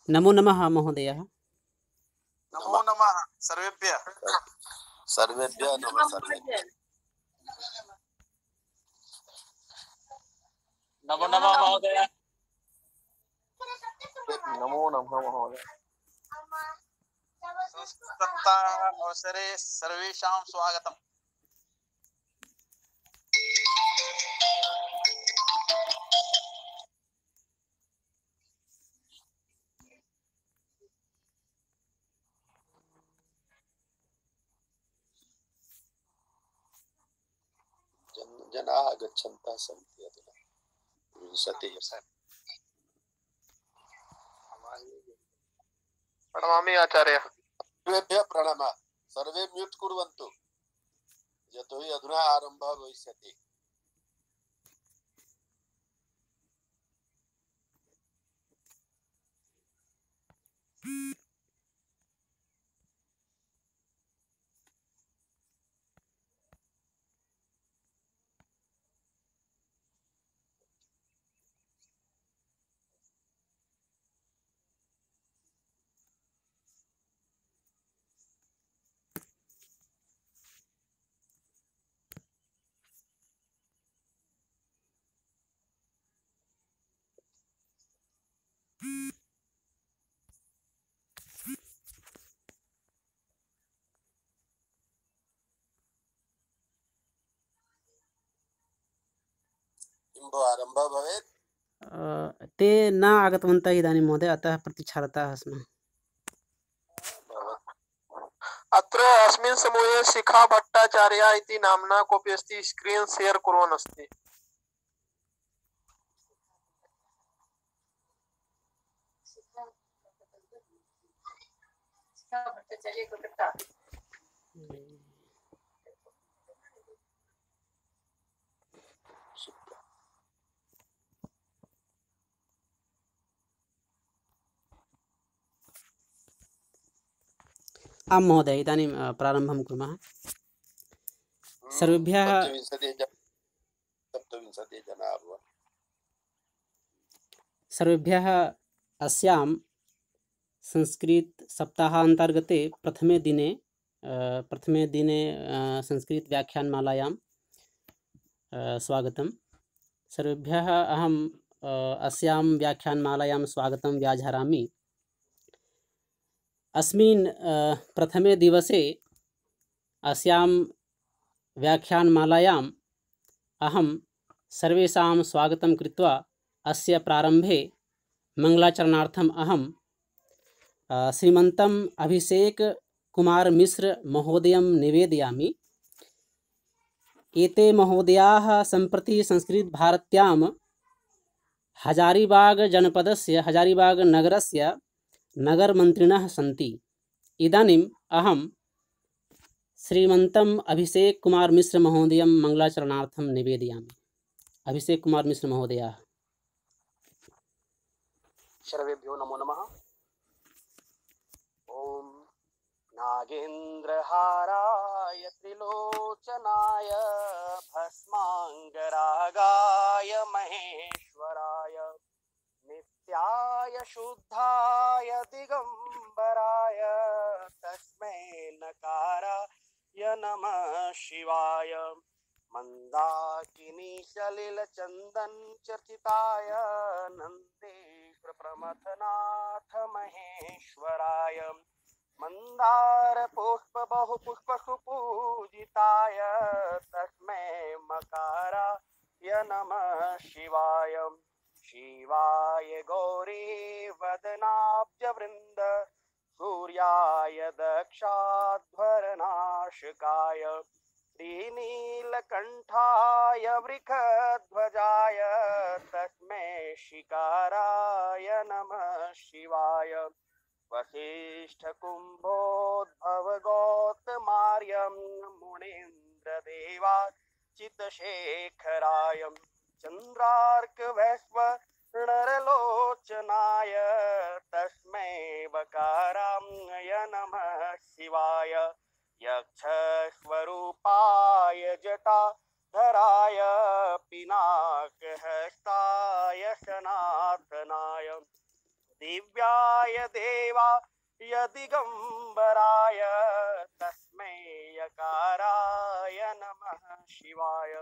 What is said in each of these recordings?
नमो नमः महोदयः। नमो नमः सर्वेभ्यः। नमः सर्वेभ्यः। नमो नमः महोदय। नमो नमः महोदय। संस्कृतसप्ताह अवसरे सर्वेषां स्वागतम्। जनाः गच्छन्तः सन्ति अधुना विंशतिः। प्रणमामि आचार्य। सर्वेभ्यः प्रणमः। सर्वे म्यूट् कुर्वन्तु यतोहि अधुना आरम्भः भविष्यति। आरम्भः भवेत्। ते न आगतवन्तः इदानीं महोदय, अतः प्रतीक्षारताः स्मः। अत्र अस्मिन् समूहे शिखा भट्टाचार्य इति नाम्ना कोऽपि अस्ति, स्क्रीन् शेर् कुर्वन् अस्ति। आं महोदय, इदानीं प्रारम्भं कुर्मः। सर्वेभ्यः सर्वेभ्यः अस्यां संस्कृतसप्ताहान्तर्गते प्रथमे दिने संस्कृतव्याख्यानमालायां स्वागतं। सर्वेभ्यः अहम् अस्यां व्याख्यानमालायां स्वागतं व्याहरामि। अस्मिन् प्रथमे दिवसे अस्यां व्याख्यानमालायाम् अहं सर्वेषां स्वागतं कृत्वा अस्य प्रारम्भे मङ्गलाचरणार्थम् अहं श्रीमन्तम् अभिषेक कुमार मिश्र महोदयं निवेदयामि। एते महोदयाः सम्प्रति संस्कृतभारत्यां हजारीबाग नगरस्य नगरमन्त्रिणः सन्ति। इदानीम् अहं श्रीमन्तम् अभिषेक कुमार मिश्र महोदयं मङ्गलाचरणार्थं निवेदयामि। अभिषेक कुमार मिश्र महोदयाः। सर्वेभ्यो नमो नमः। ओम नागेन्द्रहाराय त्रिलोचनाय भस्मांगरागाय महेश्वराय नित्याय शुद्धाय दिगंबराय तस्मै नकाराय नमः शिवाय मंदाकिनी सलिल चंदन चर्चिताय नंदेश्वर प्रमथनाथ महेश्वराय मंदार पुष्प बहु पुष्प सुपूजिताय तस्मै मकाराय नमः शिवाय शिवाय गौरी वदनाब्ज वृंद सूर्याय दक्षाध्वरनाशकाय श्रीनीलकंठाय वृषध्वजाय तस्मै शिकाराय नमः शिवाय वसिष्ठ कुंभोद्भव गौतमार्यं मुनीन्द्रदेवा चितशेखराय चंद्रार्क वैश्व नरलोचनाय तस्मै वकाराय नमः शिवाय यक्षस्वरूपाय जटाधराय पिनाकहस्ताय सनातनाय दिव्याय देवाय दिगंबराय तस्मै यकाराय नमः शिवाय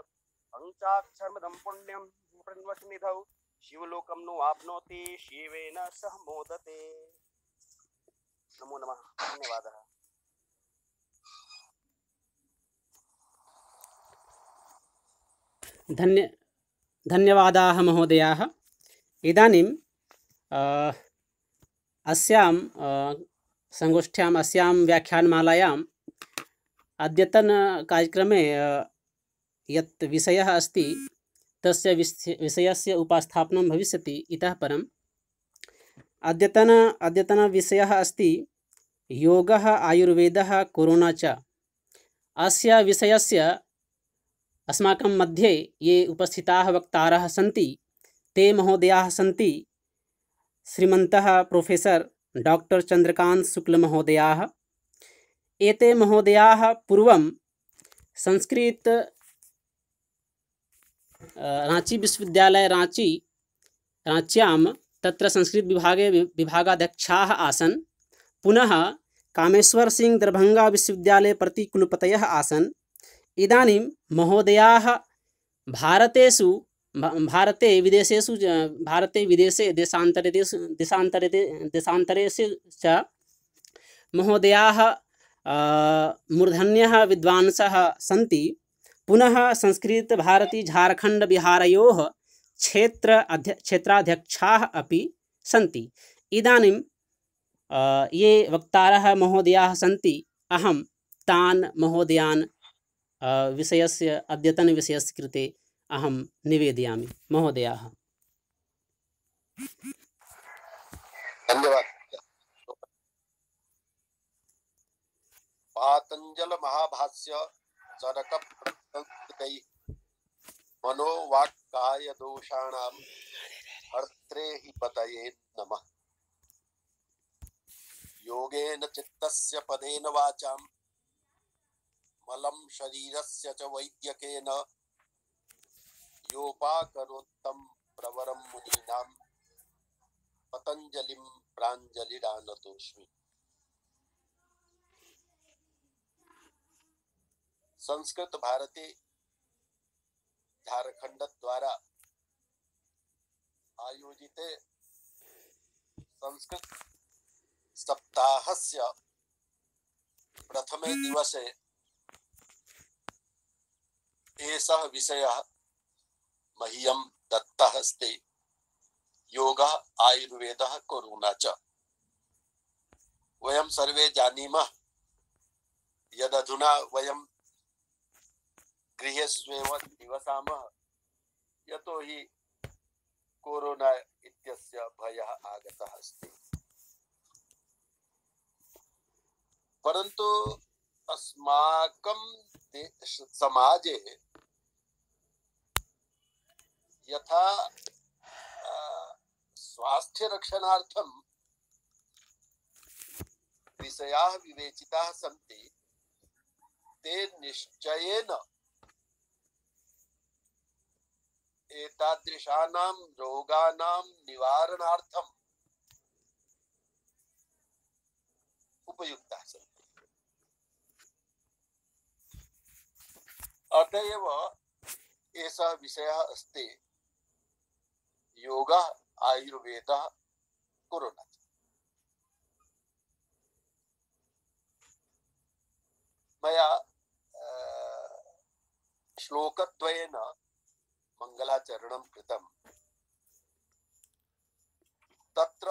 पंचाक्षरमदं पुण्यं प्रणवसनिधौ शिवलोकं नु आप्नोति शिवेन सह मोदते। नमो नमः। धन्यवादः। धन्यवादाः महोदयाः। इदानीं अस्यां संगोष्ठ्याम् अस्यां व्याख्यानमालायाम् अद्यतनकार्यक्रमे यत् विषयः अस्ति तस्य विषयस्य उपस्थापनं भविष्यति। इतः परम् अद्यतनविषयः अस्ति योगः आयुर्वेदः कोरोना च। अस्य विषयस्य अस्माकं मध्ये ये उपस्थिताः वक्तारः सन्ति ते महोदयाः सन्ति श्रीमन्तः प्रोफेसर् डॉक्टर चन्द्रकान्त शुक्ल महोदयाः। एते महोदयाः पूर्वं संस्कृत रांची विश्वविद्यालय रांच्यां तत्र संस्कृत विभागे विभागाध्यक्षाः आसन्। पुनः कामेश्वर सिंह दरभंगा विश्वविद्यालये प्रतिकुलपतयः आसन्। इदानीं महोदयाः भारते विदेशे देशान्तरेषु च महोदयाः मूर्धन्यः विद्वांसः सन्ति। पुनः संस्कृत भारती झारखंड बिहारयोः क्षेत्राध्यक्षाः अपि सन्ति। इदानीं ये वक्तारः महोदयाः सन्ति अहं तान् महोदयान् विषयस्य अद्यतनविषयस्य कृते अहं निवेदयामि। महोदयाः। धन्यवाद। पातंजल महाभाष्य चरक प्रकृतै मनोवाक्काय दोषाणां हर्त्रे हि पतये नमः। योगेन चित्तस्य पदेन वाचां मलं शरीरस्य च वैद्यकेन योपाकरोत्तं प्रवरं मुनीनां पतंजलिं प्राञ्जलिरानतोऽस्मि। संस्कृत भारती झारखंड द्वारा आयोजिते संस्कृत सप्ताहस्य प्रथमे दिवसे एषः विषयः मह्यं दत्तः अस्ति। योगः आयुर्वेदः कोरोना च। वयं सर्वे जानीमः यदधुना वयं गृहेष्वेव निवसामः, यतो हि कोरोना इत्यस्य भयः आगतः अस्ति। परन्तु अस्माकं समाजे यथा स्वास्थ्य रक्षणार्थं विषयाः विवेचिताः सन्ति, ते निश्चयेन एतादृशानां रोगाणां निवारणार्थम् उपयुक्ताः सन्ति। अतः एव एषः विषयः अस्ति योगः आयुर्वेदः कोरोना। मया श्लोकद्वयेन मंगलाचरणं कृतम्। तत्र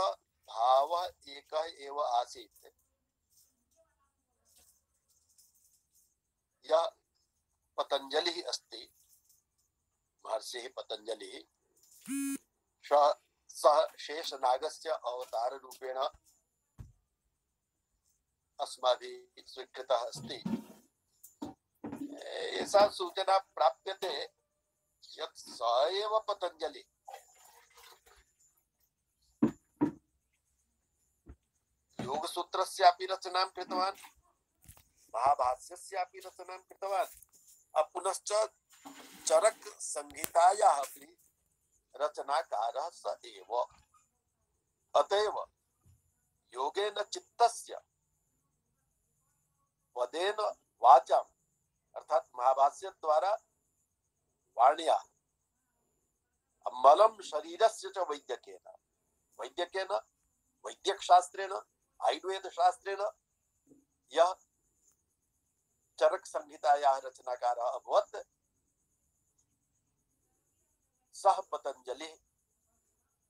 भावः एकः एव आसीत्। यः पतंजलिः अस्ति, महर्षिः पतंजलिः, सः शेषनागस्य अवताररूपेण अस्माभिः स्वीकृतः अस्ति। एषा सूचना प्राप्यते यत् सः एव पतंजलिः योगसूत्रस्यापि रचनां कृतवान्, महाभाष्यस्यापि रचनां कृतवान्, पुनश्च चरक संहितायाः अपि रचनाकारः स एव। अतएव योगेन चित्तस्य पदेन वाचाम अर्थात महाभाष्य द्वारा वाण्या मलं शरीरस्य च वैद्यकेन वैद्यक शास्त्रेण आयुर्वेद शास्त्रेण यह चरक संहितायाः रचनाकारः अभवत् सः पतञ्जलिः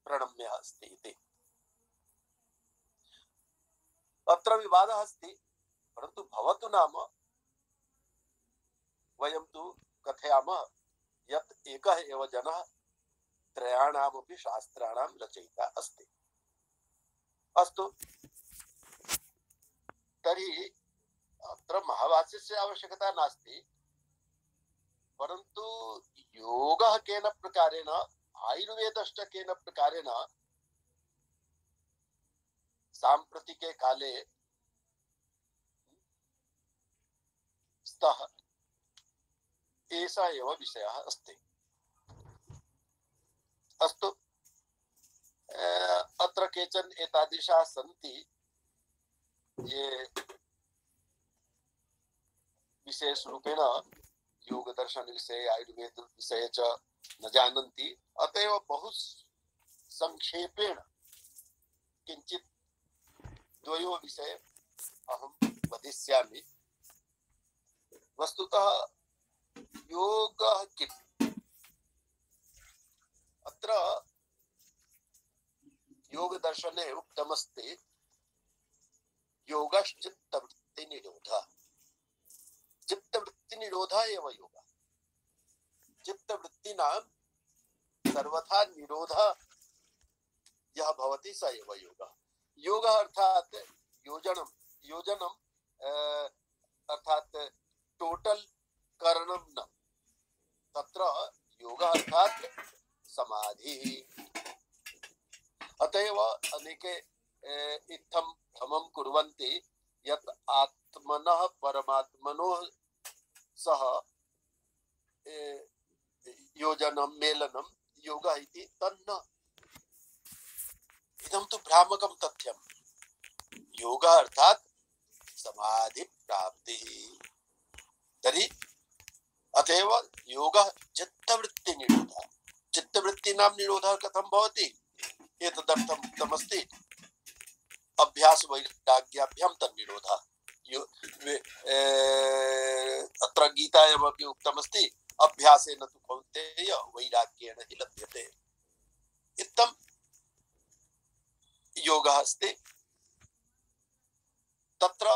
प्रणम्यः अस्ति इति। अत्र विवादः अस्ति, परन्तु भवतु नाम वयं तु कथयामः यत् एकः एव जनः त्रयाणामपि शास्त्राणां रचयिता अस्ति। अस्तु, तर्हि अत्र महाभाष्यस्य आवश्यकता नास्ति, परन्तु योगः केन प्रकारेण आयुर्वेदश्च केन प्रकारेण साम्प्रतिके काले स्तः एषः एव विषयः अस्ति। अस्तु, अत्र केचन एतादृशाः सन्ति ये विशेष रूपेण योग दर्शन विषये आयुर्वेद विषये च न जानन्ति। अतएव बहु संक्षेपेण किञ्चित् द्वयोः विषये अहं वदिष्यामि। वस्तुतः योगः किम्? अत्र योग दर्शने उक्तमस्ति योगश्चित्तवृत्ति निरोधः। चित्तवृत्ति निरोधः एव योगः। चित्तवृत्तीनां सर्वथा निरोधः यः भवति स एव योगः। योगः अर्थात योजनम अर्थात टोटल करणं न, तत्र योगः अर्थात समाधि। अतएव अनेके इत्थं भ्रमं कुर्वन्ति यत् आत्मनः परमात्मनोः सह योजनं मेलनं योगः इति तन्न। इदं तु भ्रामकं तथ्यं। योगः अर्थात समाधि प्राप्तिः। तर्हि अतएव योगः चित्तवृत्ति निरोधः। चित्तवृत्तीनां निरोधः कथं भवति? एतदर्थम् उक्तमस्ति अभ्यास वैराग्याभ्यां तन्निरोधः। अत्र गीतायामपि उक्तमस्ति अभ्यासेन तु कौन्तेय वैराग्येण हि लभ्यते। इत्थं योगः अस्ति। तत्र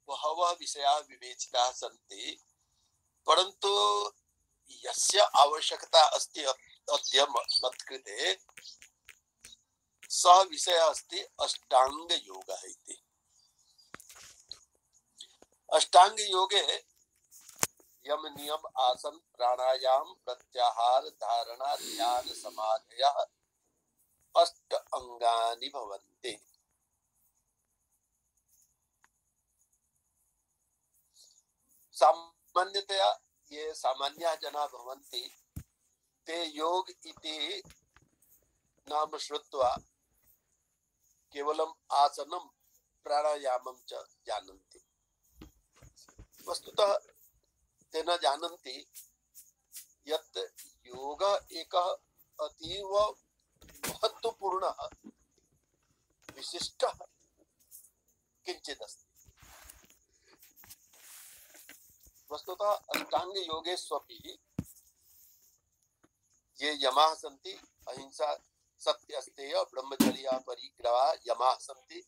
बहवः विषयाः विवेचिताः सन्ति, परन्तु यस्य आवश्यकता अस्ति अद्य मत्कृते सः विषयः अस्ति अष्टांग योगः इति। अष्टांग योगे यम नियम आसन प्राणायाम प्रत्याहार धारणा ध्यान समाधयः अष्ट अंगानि भवन्ति। सामान्यतया ये सामान्याः जनाः भवन्ति ते योग इति नाम श्रुत्वा केवलम् आसनं प्राणायामं च जानन्ति। वस्तुतः ते न जानन्ति यत् योगः एकः अतीव महत्वपूर्णः विशिष्टः किञ्चित् अस्ति। वस्तुतः अष्टांग योगेष्वपि ये यमाः सन्ति अहिंसा सत्य अस्तेय ब्रह्मचर्य परिग्रह यमाः सन्ति,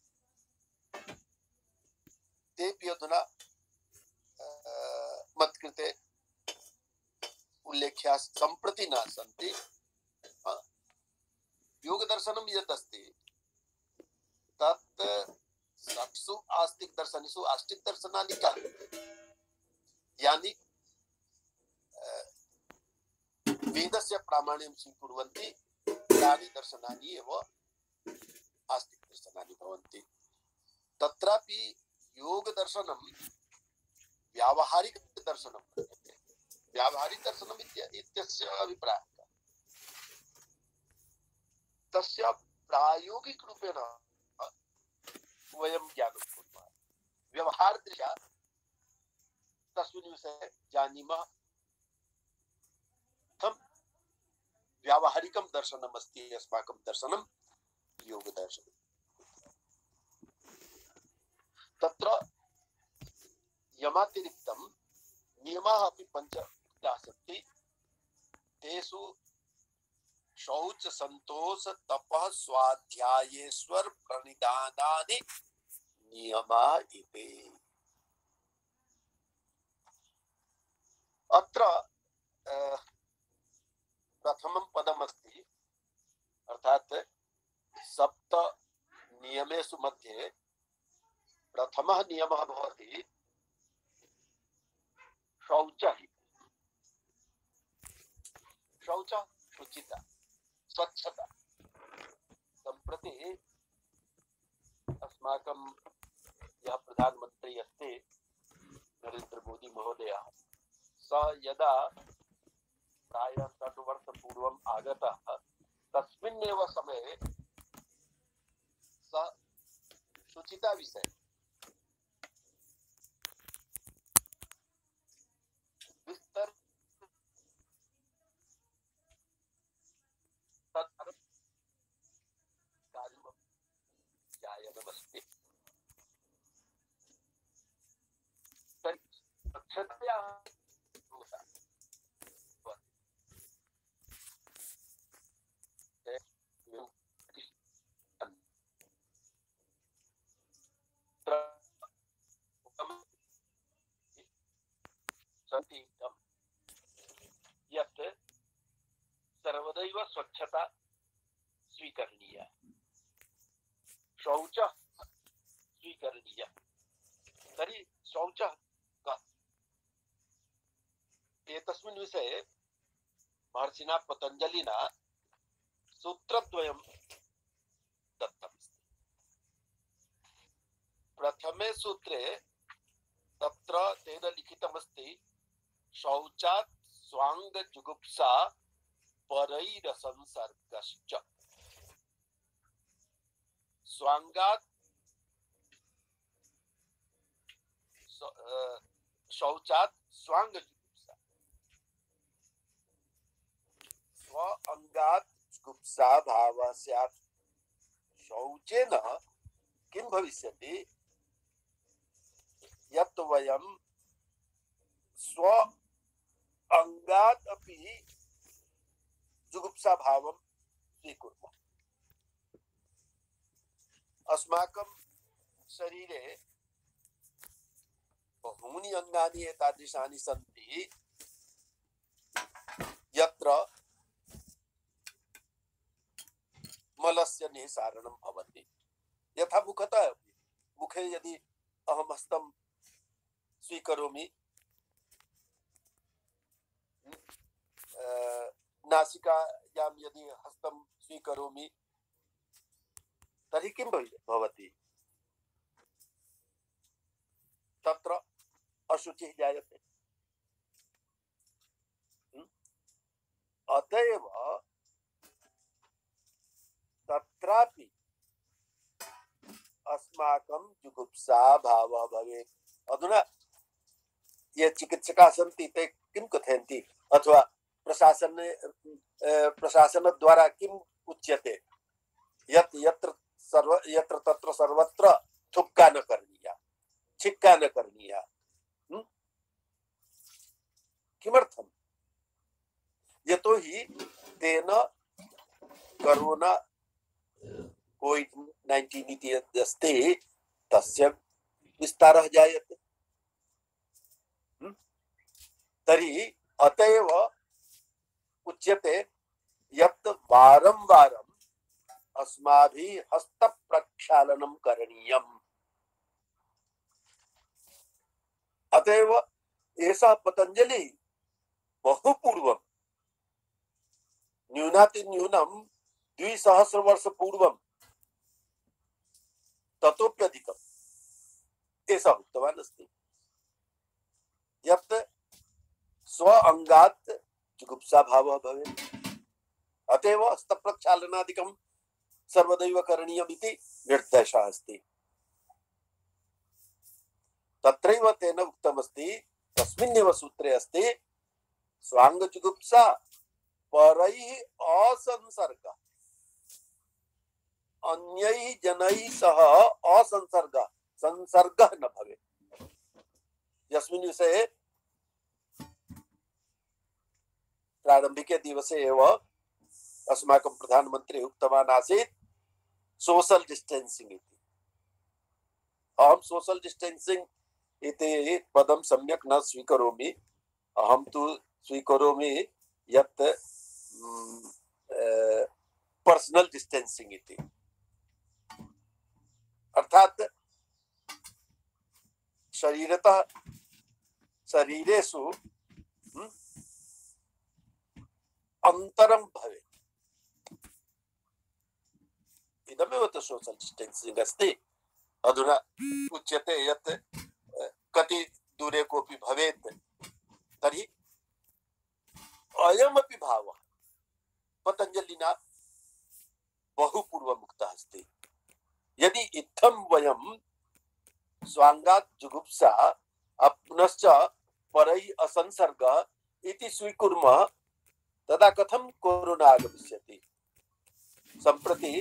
तेऽपि अधुना मत्कृते उल्लेख्याः सम्प्रति न सन्ति। योगदर्शनं यत् अस्ति तत् षट्सु आस्तिक दर्शनेषु आस्तिक दर्शनानि कानि? यानि वेदस्य प्रामाण्यं स्वीकुर्वन्ति तानि दर्शनानि एव आस्तिक दर्शनानि भवन्ति। तत्रापि योग दर्शनं व्यावहारिक दर्शनं वर्तते। व्यावहारिक दर्शनम इत्यस्य अभिप्रायः तस्य प्रायोगिक रूपेण वयं ज्ञानं कुर्मः व्यवहारदृष्ट्या तस्मिन् विषये जानीमः कथं व्यावहारिकं दर्शनम् अस्ति अस्माकं दर्शनं योगदर्शनम् तत्र यमातिरिक्तं नियमाः अपि पञ्च सन्ति तेषु शौच संतोष तपः स्वाध्यायेश्वर प्रणिधानानि नियमाः इति अत्र प्रथमं पदमस्ति अर्थात् सप्त नियमेषु मध्ये प्रथमः नियमः भवति शौचः शौच शुचिता स्वच्छता सम्प्रति अस्माकं यः प्रधानमन्त्री अस्ति नरेंद्र मोदी महोदयः स यदा प्रायः 60 वर्षपूर्वम् आगतः तस्मिन्नेव समये स शुचिता विषये विस्तर जायनमस्ति स्वच्छतायाः यत् सर्वदैव स्वच्छता स्वीकरणीया शौच स्वीकरणीय तर्हि शौचः कः एतस्मिन् विषये महर्षिणा पतञ्जलिना सूत्रद्वयं दत्तमस्ति प्रथमे सूत्रे तत्र तेन लिखितमस्ति शौचात् स्वाङ्गजुगुप्सा परैरसंसर्गश्च स्वाङ्गात् शौचात् स्वाङ्गजुगुप्सा स्व अंगात् जुगुप्सा भावः स्यात् शौचेन किं भविष्यति यत् वयं स्व अंगात् अपि जुगुप्सा भावं स्वीकुर्मः अस्माकं शरीरे बहूनि अंगानि एतादृशानि सन्ति यत्र मलस्य निःसारणं भवति यथा मुखतः मुखे यदि अहं हस्तं स्वीकरोमि नासिकायां यदि हस्तं स्वीकरोमि तर्हि किं भवति तत्र अशुचिः जायते अतएव तत्रापि अस्माकं जुगुप्सा भावः भवेत् अधुना ये चिकित्सकाः सन्ति ते किं कथयन्ति अथवा प्रशासनद्वारा किम् उच्यते यत्र तत्र सर्वत्र थुक्का न करणीया छिक्का न करणीया किमर्थम् यतोहि तेन कोरोना कोविड-19 इति अस्ति तस्य विस्तारः जायते तर्हि अतएव उच्यते यत् वारं वारं अस्माभिः हस्तप्रक्षालनं करणीयम् अतएव एषः पतञ्जलिः बहु पूर्वं न्यूनातिन्यूनं 2000 वर्षपूर्वं ततोप्यधिकम् एषः उक्तवान् अस्ति यत् स्व अंगात् जुगुप्सा भावः भवेत्। अतएव हस्तप्रक्षालनादिकं सर्वदैव करणीयमिति निर्देशः अस्ति। तत्रैव तेन उक्तमस्ति, तस्मिन्नेव सूत्रे अस्ति, स्वाङ्गजुगुप्सा परैः असंसर्ग, अन्यैः जनैः सह असंसर्ग, संसर्गः न भवेत्। यस्मिन् विषये प्रारम्भिके दिवसे एव अस्माकं प्रधानमन्त्री उक्तवान् आसीत्, सोशल डिस्टेंसिंग इति। अहं सोशल डिस्टेंसिंग इति पदं सम्यक् न स्वीकरोमि। अहं तु स्वीकरोमि यत् पर्सनल डिस्टेंसिंग इति। अर्थात शरीरतः शरीरेषु अंतरं भवेत्। इदमेव तु सोशल डिस्टेंसिंग अस्ति। अधुना उच्यते यत् कति दूरे कोऽपि भवेत्, तर्हि अयमपि भावः पतञ्जलिना बहु पूर्वमुक्तः अस्ति। यदि इत्थं वयं स्वाङ्गात् जुगुप्सा पुनश्च परैः असंसर्ग इति स्वीकुर्मः, तदा कथं कोरोना आगमिष्यति? सम्प्रति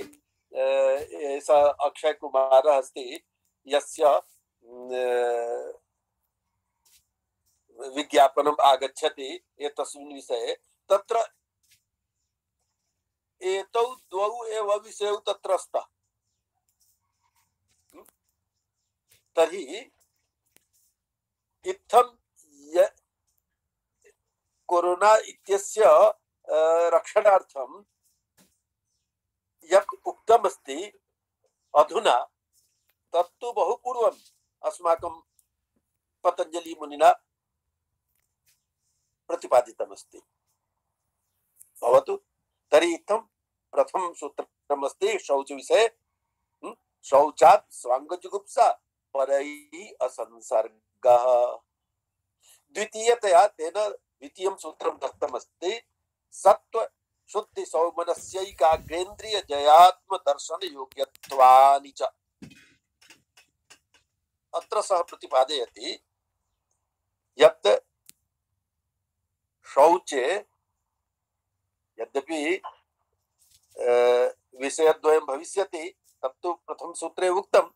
एषः अक्षय कुमारः अस्ति, यस्य विज्ञापनम् आगच्छति एतस्मिन् विषये। तत्र एतौ द्वौ एव विषयौ तत्र स्तः। तर्हि इत्थं कोरोना इत्यस्य रक्षणार्थं यत् उक्तमस्ति अधुना, तत्तु बहु पूर्वम् अस्माकं पतञ्जलि मुनिना प्रतिपादितमस्ति। भवतु। तर्हि इत्थं प्रथमं सूत्रमस्ति शौचविषये, शौचात् स्वाङ्गजुगुप्सा परैः असंसर्गः। द्वितीयतया तेन द्वितीयं सूत्रं दत्तमस्ति, सत्व शुद्धि सौमनस्यैकाग्रेन्द्रिय जयात्म दर्शन योग्यत्वानि च। अत्र सः प्रतिपादयति यत् शौचे यद्यपि विषयद्वयं भविष्यति, तत्तु प्रथम सूत्रे उक्तं,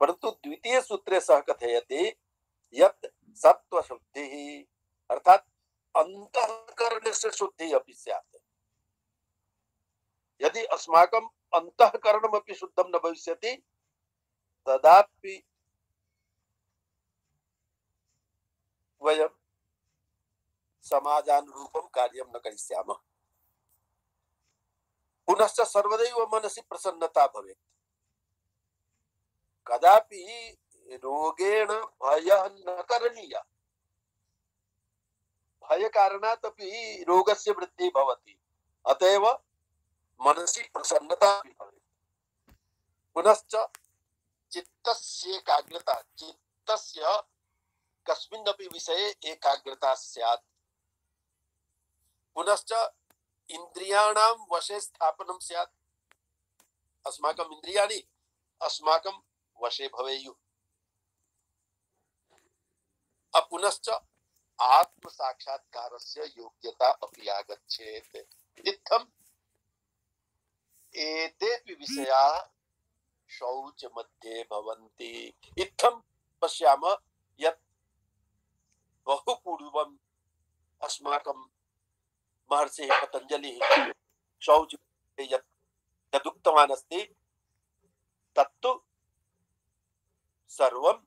परन्तु द्वितीय सूत्रे सः कथयति यत् सत्त्वशुद्धिः अर्थात् अंतःकरणस्य शुद्धिः अपि स्यात्। यदि अस्माकं अंतःकरणमपि शुद्धं न भविष्यति, तदापि वयं समाजानुरूपं कार्यं न करिष्यामः। पुनश्च सर्वदैव मनसि प्रसन्नता भवेत्। कदापि रोगेण भयः न करणीयः। भय कारणात् अपि रोगस्य वृद्धिः भवति। अतएव मनसि प्रसन्नता भवेत्। पुनश्च चित्तस्य एकाग्रता, चित्तस्य कस्मिन्नपि विषये एकाग्रता स्यात्। पुनश्च इन्द्रियाणां वशे स्थापनं स्यात्। अस्माकम् इन्द्रियाणि अस्माकं वशे भवेयुः। पुनश्च आत्मसाक्षात्कारस्य योग्यता अपि आगच्छेत्। इत्थम् एतेपि विषयाः शौच मध्ये भवन्ति। इत्थं पश्यामः यत् बहु पूर्वम् अस्माकं महर्षिः पतञ्जलिः शौच यदुक्तवान् अस्ति, तत्तु सर्वं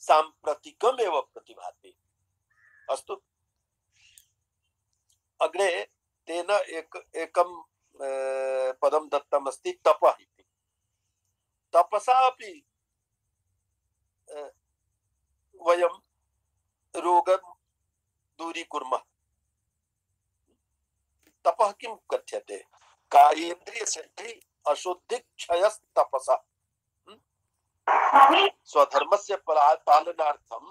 साम्प्रतिकमेव प्रतिभाति। अस्तु। अग्रे तेन एकं पदं दत्तमस्ति, तपः इति। तपसा अपि वयं रोगं दूरीकुर्मः। तपः किं कथ्यते? कायेन्द्रिय सिद्धि अशुद्धि क्षयस्तपसा। स्वधर्मस्य पालनार्थं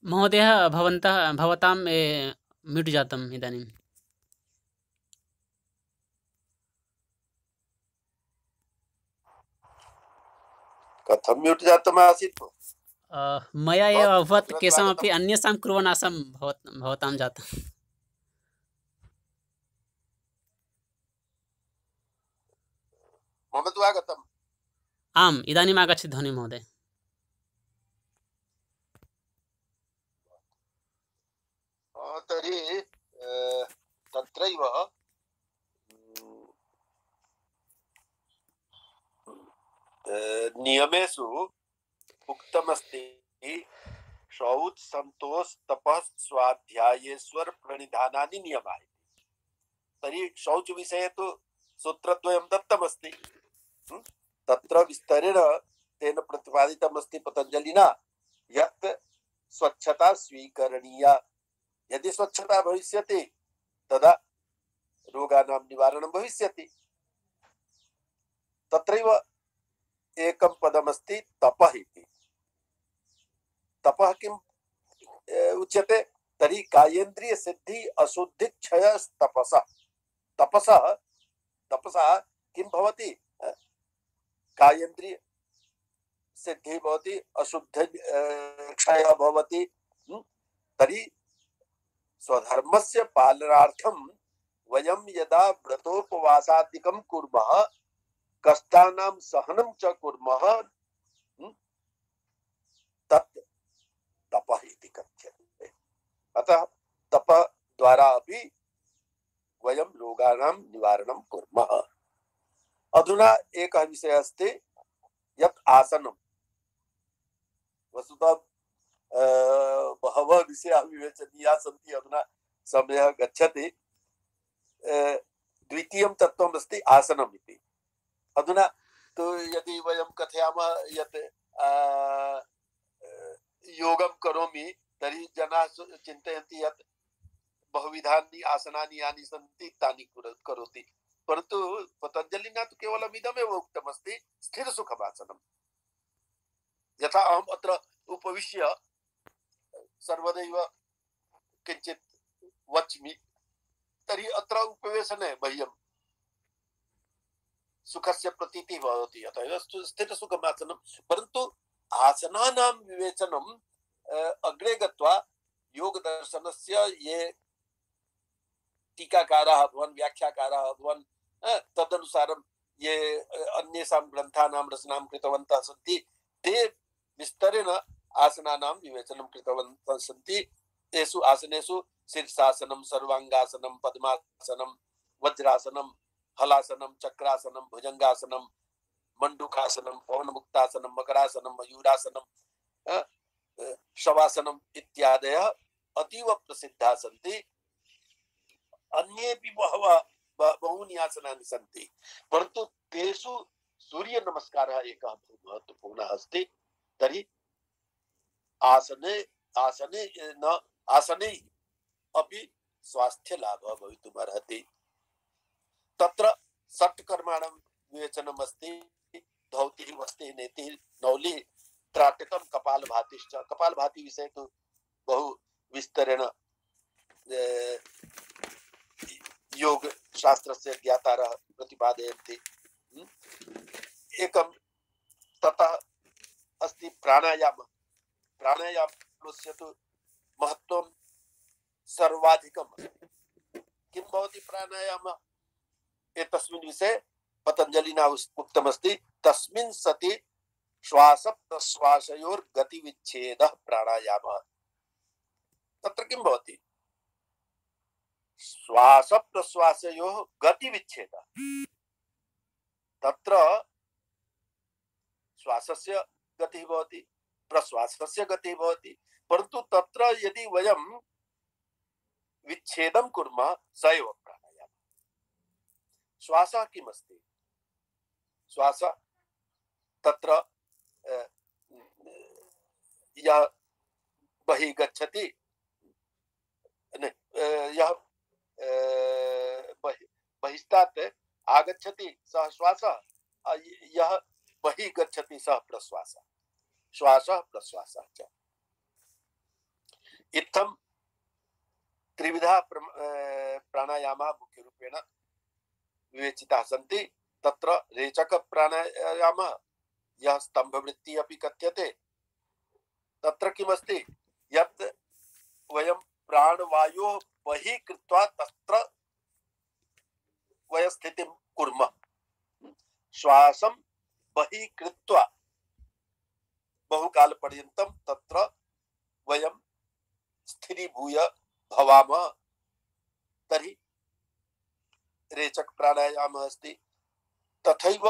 महोदय भवतां म्यूट् जातम् इदानीं। कथं म्यूट् जातम् आसीत्? मया एव अभवत्, केषामपि अन्येषां कुर्वन् आसं, भवतां जातम्। मम तु आगतम्। आम्, इदानीम् आगच्छति ध्वनिः महोदय। तर्हि तत्रैव नियमेषु उक्तमस्ति शौच संतोष तपः स्वाध्यायेश्वर प्रणिधानानि नियमाः। तर्हि शौच विषये तु सूत्रद्वयं दत्तमस्ति। तत्र विस्तरेण तेन प्रतिपादितमस्ति पतञ्जलिना यत् स्वच्छता स्वीकरणीया। यदि स्वच्छता भविष्यति तदा रोगाणां निवारणं भविष्यति। तत्रैव एकं पदमस्ति तपः इति। तपः किम् उच्यते? तर्हि कायेन्द्रिय सिद्धि अशुद्धि क्षय तपसः। तपसा किं भवति? कायेन्द्रिय सिद्धि भवति, अशुद्धि क्षय भवति। तर्हि स्वधर्मस्य पालनार्थं वयं यदा व्रतोपवासादिकं कुर्मः, कष्टानां सहनं च कुर्मः, तत् तपः इति कथ्यते। अतः तपः द्वारा अपि वयं रोगाणां निवारणं कुर्मः। अधुना एकः विषयः अस्ति यत् आसनं। वस्तुतः बहवः विषयाः विवेचनीयाः सन्ति, अधुना समयः गच्छति। द्वितीयं तत्त्वम् अस्ति आसनम् इति। अधुना तु यदि वयं कथयामः यत् योगं करोमि, तर्हि जनाः चिन्तयन्ति यत् बहुविधानि आसनानि यानि सन्ति तानि करोति। परन्तु पतञ्जलिना तु केवलम् इदमेव उक्तमस्ति स्थिरसुखमासनम्। यथा अहम् अत्र उपविश्य सर्वदैव किञ्चित् वच्मि, तर्हि अत्र उपवेशने मह्यं सुखस्य प्रतीतिः भवति। अतः स्थिरसुखमासनं। परन्तु आसनानां विवेचनम् अग्रे गत्वा योगदर्शनस्य ये टीकाकाराः अभवन्, व्याख्याकाराः अभवन्, तदनुसारं ये अन्येषां ग्रन्थानां रचनां कृतवन्तः सन्ति, ते विस्तरेण आसनानां विवेचनं कृतवन्तः सन्ति। तेषु आसनेषु शीर्षासनं, सर्वाङ्गासनं, पद्मासनं, वज्रासनं, हलासनं, चक्रासनं, भुजंगासनं, मंडूकासनं, पवनमुक्तासनं, मकरासनं, मयूरासनं, शवासनम् इत्यादयः अतीव प्रसिद्धाः सन्ति। अन्येपि बहूनि आसनानि सन्ति, परन्तु तेषु सूर्यनमस्कारः एकः बहु महत्वपूर्णः अस्ति। तर्हि आसने अपि स्वास्थ्यलाभः भवितुमर्हति। तत्र षट्कर्माणां विवेचनम् अस्ति। धौतिः, वस्तिः, नेतिः, नौलिः, त्राटकं, कपालभातिश्च। कपालभाति विषये तु बहु विस्तरेण योग शास्त्रस्य ज्ञातारः प्रतिपादयन्ति। एकं ततः अस्ति प्राणायाम। प्राणायामस्य तु महत्त्वं सर्वाधिकम् अस्ति। किं भवति प्राणायामः? एतस्मिन् विषये पतञ्जलिना उक्तमस्ति तस्मिन् सति श्वास प्रश्वासयोर् गतिविच्छेदः प्राणायामः। तत्र किं भवति? श्वास प्रश्वासयोः गतिविच्छेदः। तत्र श्वासस्य गतिः भवति, प्रश्वासस्य गतिः भवति, परन्तु तत्र यदि वयं विच्छेदं कुर्मः स एव प्राणायामः। श्वासः किमस्ति? श्वासः तत्र यः बहिः गच्छति, यः बहिस्तात् आगच्छति सः श्वासः, यः बहिः गच्छति सः प्रश्वासः, श्वासः प्रश्वासः च। इत्थं त्रिविधा प्राणायामाः मुख्यरूपेण विवेचिताः सन्ति। तत्र रेचक प्राणायामः, यः स्तम्भवृत्तिः अपि कथ्यते, तत्र किमस्ति यत् वयं प्राणवायोः बहिः कृत्वा तत्र वयं स्थितिं कुर्मः। श्वासं बहिः कृत्वा बहुकालपर्यन्तं तत्र वयं स्थिरीभूय भवामः, तर्हि रेचक प्राणायामः अस्ति। तथैव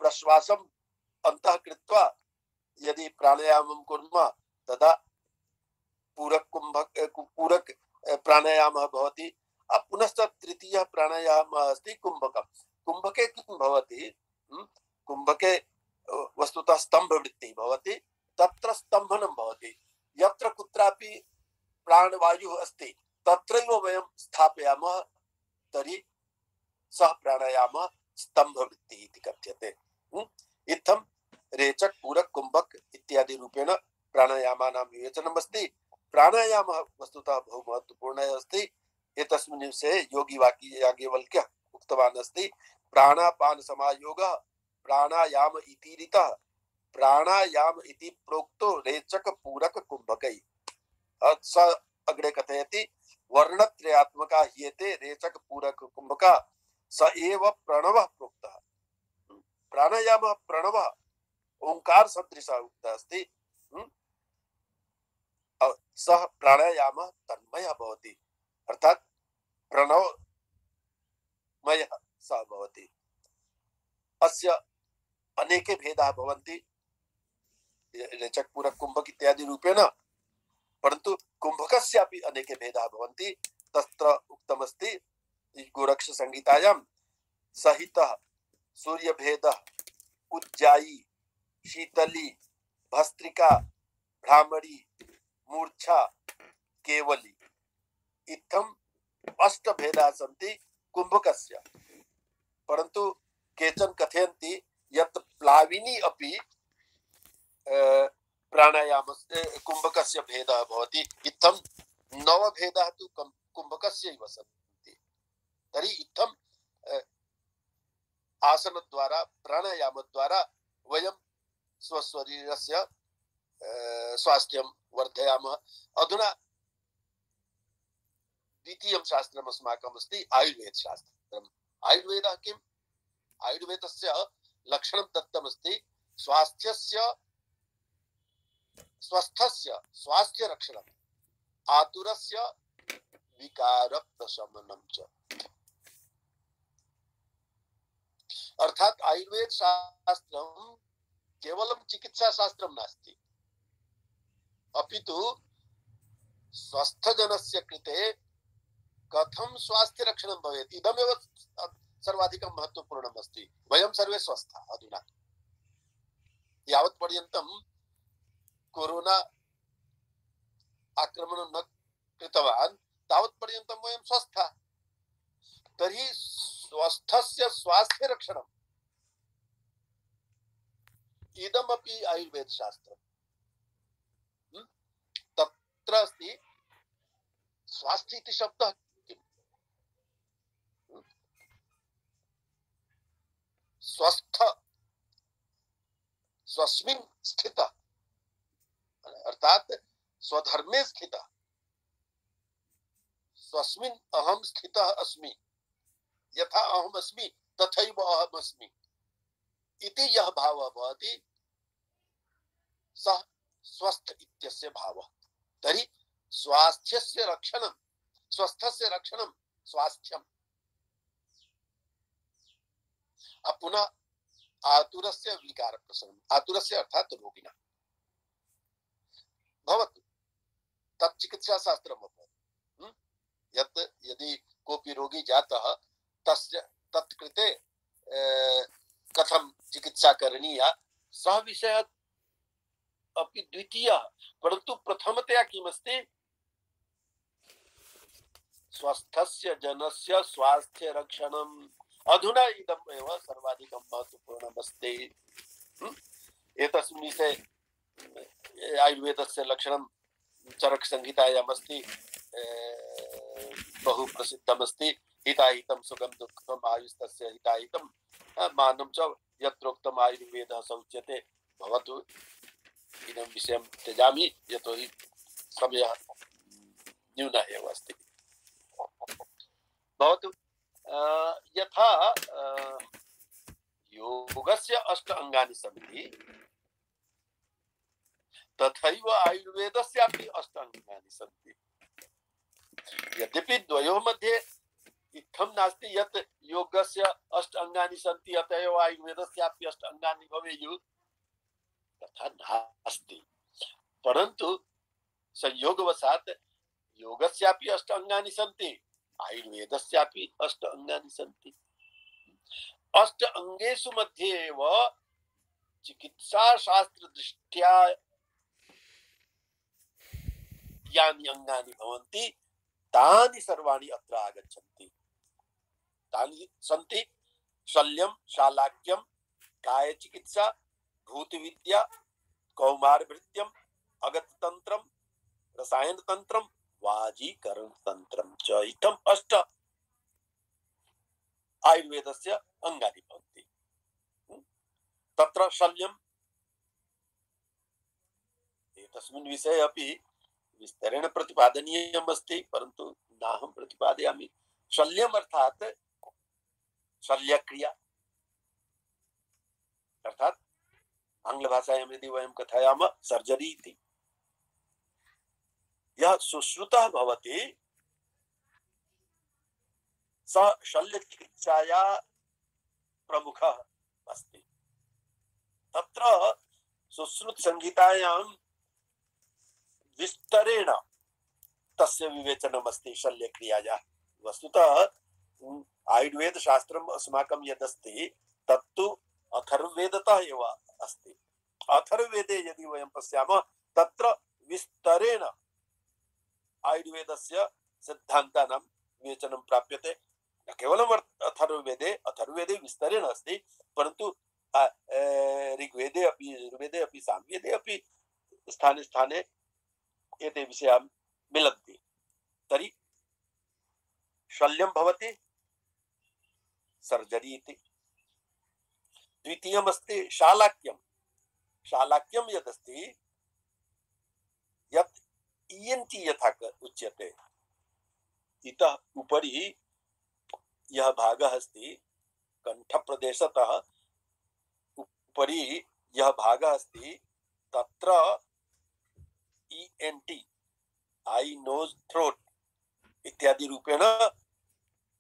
प्रश्वासम् अन्तः कृत्वा यदि प्राणायामं कुर्मः तदा पूरक प्राणायामः भवति। पुनश्च तृतीयः प्राणायामः अस्ति कुम्भकम्। कुम्भके किं भवति? कुम्भके वस्तुतः स्तम्भवृत्तिः भवति, तत्र स्तम्भनं भवति। यत्र कुत्रापि प्राणवायुः अस्ति तत्रैव वयं स्थापयामः, तर्हि सः प्राणायामः स्तम्भवृत्तिः इति कथ्यते। इत्थं रेचक, पूरक, कुम्भक इत्यादि रूपेण प्राणायामानां विवेचनम् अस्ति। प्राणायामः वस्तुतः बहु महत्वपूर्णः अस्ति। एतस्मिन् विषये योगी याज्ञवल्क्यः उक्तवान् अस्ति, प्राणापान समायोगः प्राणायाम इति रीतः प्राणायाम इति प्रोक्तो रेचक पूरक कुम्भकैः। स अग्रे कथयति, वर्णत्रयात्मका ह्येते रेचक पूरक कुम्भका, स एव प्रणवः प्रोक्तः। प्राणायामः प्रणवः ओंकार सदृशः उक्तः अस्ति। सः प्राणायामः तन्मयः भवति, अर्थात् प्रणवमयः सः भवति। अस्य अनेके भेदाः भवन्ति रेचक, पूरक, कुम्भक इत्यादि रूपेण, परन्तु कुम्भकस्यापि अनेके भेदाः भवन्ति। तत्र उक्तमस्ति गोरक्ष संहितायां, सहितः सूर्यभेदः, उज्जायी, शीतली, भस्त्रिका, भ्रामरी, मूर्छा, केवली, इत्थम् अष्टभेदाः सन्ति कुम्भकस्य। परन्तु केचन कथयन्ति यत् प्लाविनी अपि प्राणायामस्य कुम्भकस्य भेदः भवति। इत्थं नवभेदाः तु कुम्भकस्यैव सन्ति। तर्हि इत्थं आसनद्वारा, प्राणायामद्वारा वयं स्वशरीरस्य स्वास्थ्यं वर्धयामः। अधुना द्वितीयं शास्त्रम् अस्माकम् अस्ति आयुर्वेदशास्त्रम्। आयुर्वेदः किम्? आयुर्वेदस्य लक्षणं दत्तमस्ति, स्वास्थ्यस्य स्वस्थस्य स्वास्थ्यरक्षणम्, आतुरस्य विकारप्रशमनं च। अर्थात् आयुर्वेद शास्त्रं केवलं चिकित्सा शास्त्रं नास्ति, अपितु स्वस्थजनस्य कृते कथं स्वास्थ्यरक्षणं भवेत् इदमेव सर्वाधिकं महत्वपूर्णम् अस्ति। वयं सर्वे स्वस्थाः। अधुना यावत् पर्यन्तं कोरोना आक्रमणं न कृतवान् तावत् पर्यन्तं वयं स्वस्थाः। तर्हि स्वस्थस्य स्वास्थ्यरक्षणम् इदमपि आयुर्वेदशास्त्रम्। तत्र अस्ति स्वास्थ्य इति शब्दः किम्? स्वस्थ, स्वस्मिन् स्थितः, अर्थात स्वधर्मे स्थितः, स्वस्मिन् अहं स्थितः अस्मि, यथा अहम् अस्मि तथैव अहम् अस्मि इति यः भावः भवति सः स्वस्थ इत्यस्य भावः। तर्हि स्वास्थ्यस्य रक्षणं, स्वस्थस्य रक्षणं स्वास्थ्यम्। पुनः आतुरस्य विकारप्रशमनम्, आतुरस्य अर्थात् रोगिणः भवतु, तत् चिकित्साशास्त्रम् अभवत्। यत् यदि कोऽपि रोगी जातः तस्य तत्कृते कथं चिकित्सा करणीया सः विषयः अपि द्वितीयः। परन्तु प्रथमतया किमस्ति, स्वस्थस्य जनस्य स्वास्थ्य रक्षणम् अधुना इदम् एव सर्वाधिकं महत्वपूर्णमस्ति। एतस्मिन् विषये आयुर्वेदस्य लक्षणं चरकसंहितायामस्ति, बहु प्रसिद्धमस्ति। हिताहितं सुखं दुःखम् आयुस्तस्य हिताहितं मानं च यत्रोक्तम् आयुर्वेदः स उच्यते। भवतु इदं विषयं त्यजामि, यतोहि समयः न्यूनः एव अस्ति। भवतु यथा योगस्य 8 अङ्गानि सन्ति, तथैव आयुर्वेदस्यापि 8 अङ्गानि सन्ति। यद्यपि द्वयोः मध्ये इत्थं नास्ति यत् योगस्य 8 अङ्गानि सन्ति अत एव आयुर्वेदस्यापि 8 अङ्गानि भवेयुः, तथा नास्ति। परन्तु संयोगवशात् योगस्यापि 8 अङ्गानि सन्ति, आयुर्वेदस्यापि 8 अङ्गानि सन्ति। 8 अङ्गेषु मध्ये एव चिकित्साशास्त्रदृष्ट्या यानि अङ्गानि भवन्ति तानि सर्वाणि अत्र आगच्छन्ति। तानि सन्ति शल्यं, शालाक्यं, कायचिकित्सा, भूतविद्या, कौमारभृत्यं, अगततन्त्रं, रसायनतन्त्रं, वाजीकरणतन्त्रं च। इत्थम् 8 आयुर्वेदस्य अङ्गानि भवन्ति। तत्र शल्यम्, एतस्मिन् विषये अपि विस्तरेण प्रतिपादनीयम् अस्ति, परन्तु नाहं प्रतिपादयामि। शल्यम् अर्थात् शल्यक्रिया, अर्थात् आङ्ग्लभाषायां यदि वयं कथयामः सर्जरी इति। यः सुश्रुतः भवति सः शल्यचिकित्साया प्रमुखः अस्ति। तत्र सुश्रुतसंहितायां विस्तरेण तस्य विवेचनमस्ति शल्यक्रियायाः। वस्तुतः आयुर्वेदशास्त्रम् अस्माकं यदस्ति तत्तु अथर्ववेदतः एव अस्ति। अथर्ववेदे यदि वयं पश्यामः तत्र विस्तरेण आयुर्वेदस्य सिद्धान्तानां विवेचनं प्राप्यते। न केवलम् अथर्ववेदे विस्तरेण अस्ति, परन्तु ऋग्वेदे अपि, यजुर्वेदे अपि, सामवेदे अपि स्थाने स्थाने एते विषयाः मिलन्ति। तर्हि शल्यं भवति सर्जरी इति। द्वितीयमस्ति शालाक्यं। शालाक्यं यदस्ति यत् ईएनटी यथा उच्यते, इतः उपरि यः भागः अस्ति कण्ठप्रदेशतः उपरि यः भागः अस्ति तत्र ईएनटी, आई नोज थ्रोट इत्यादि रूपेण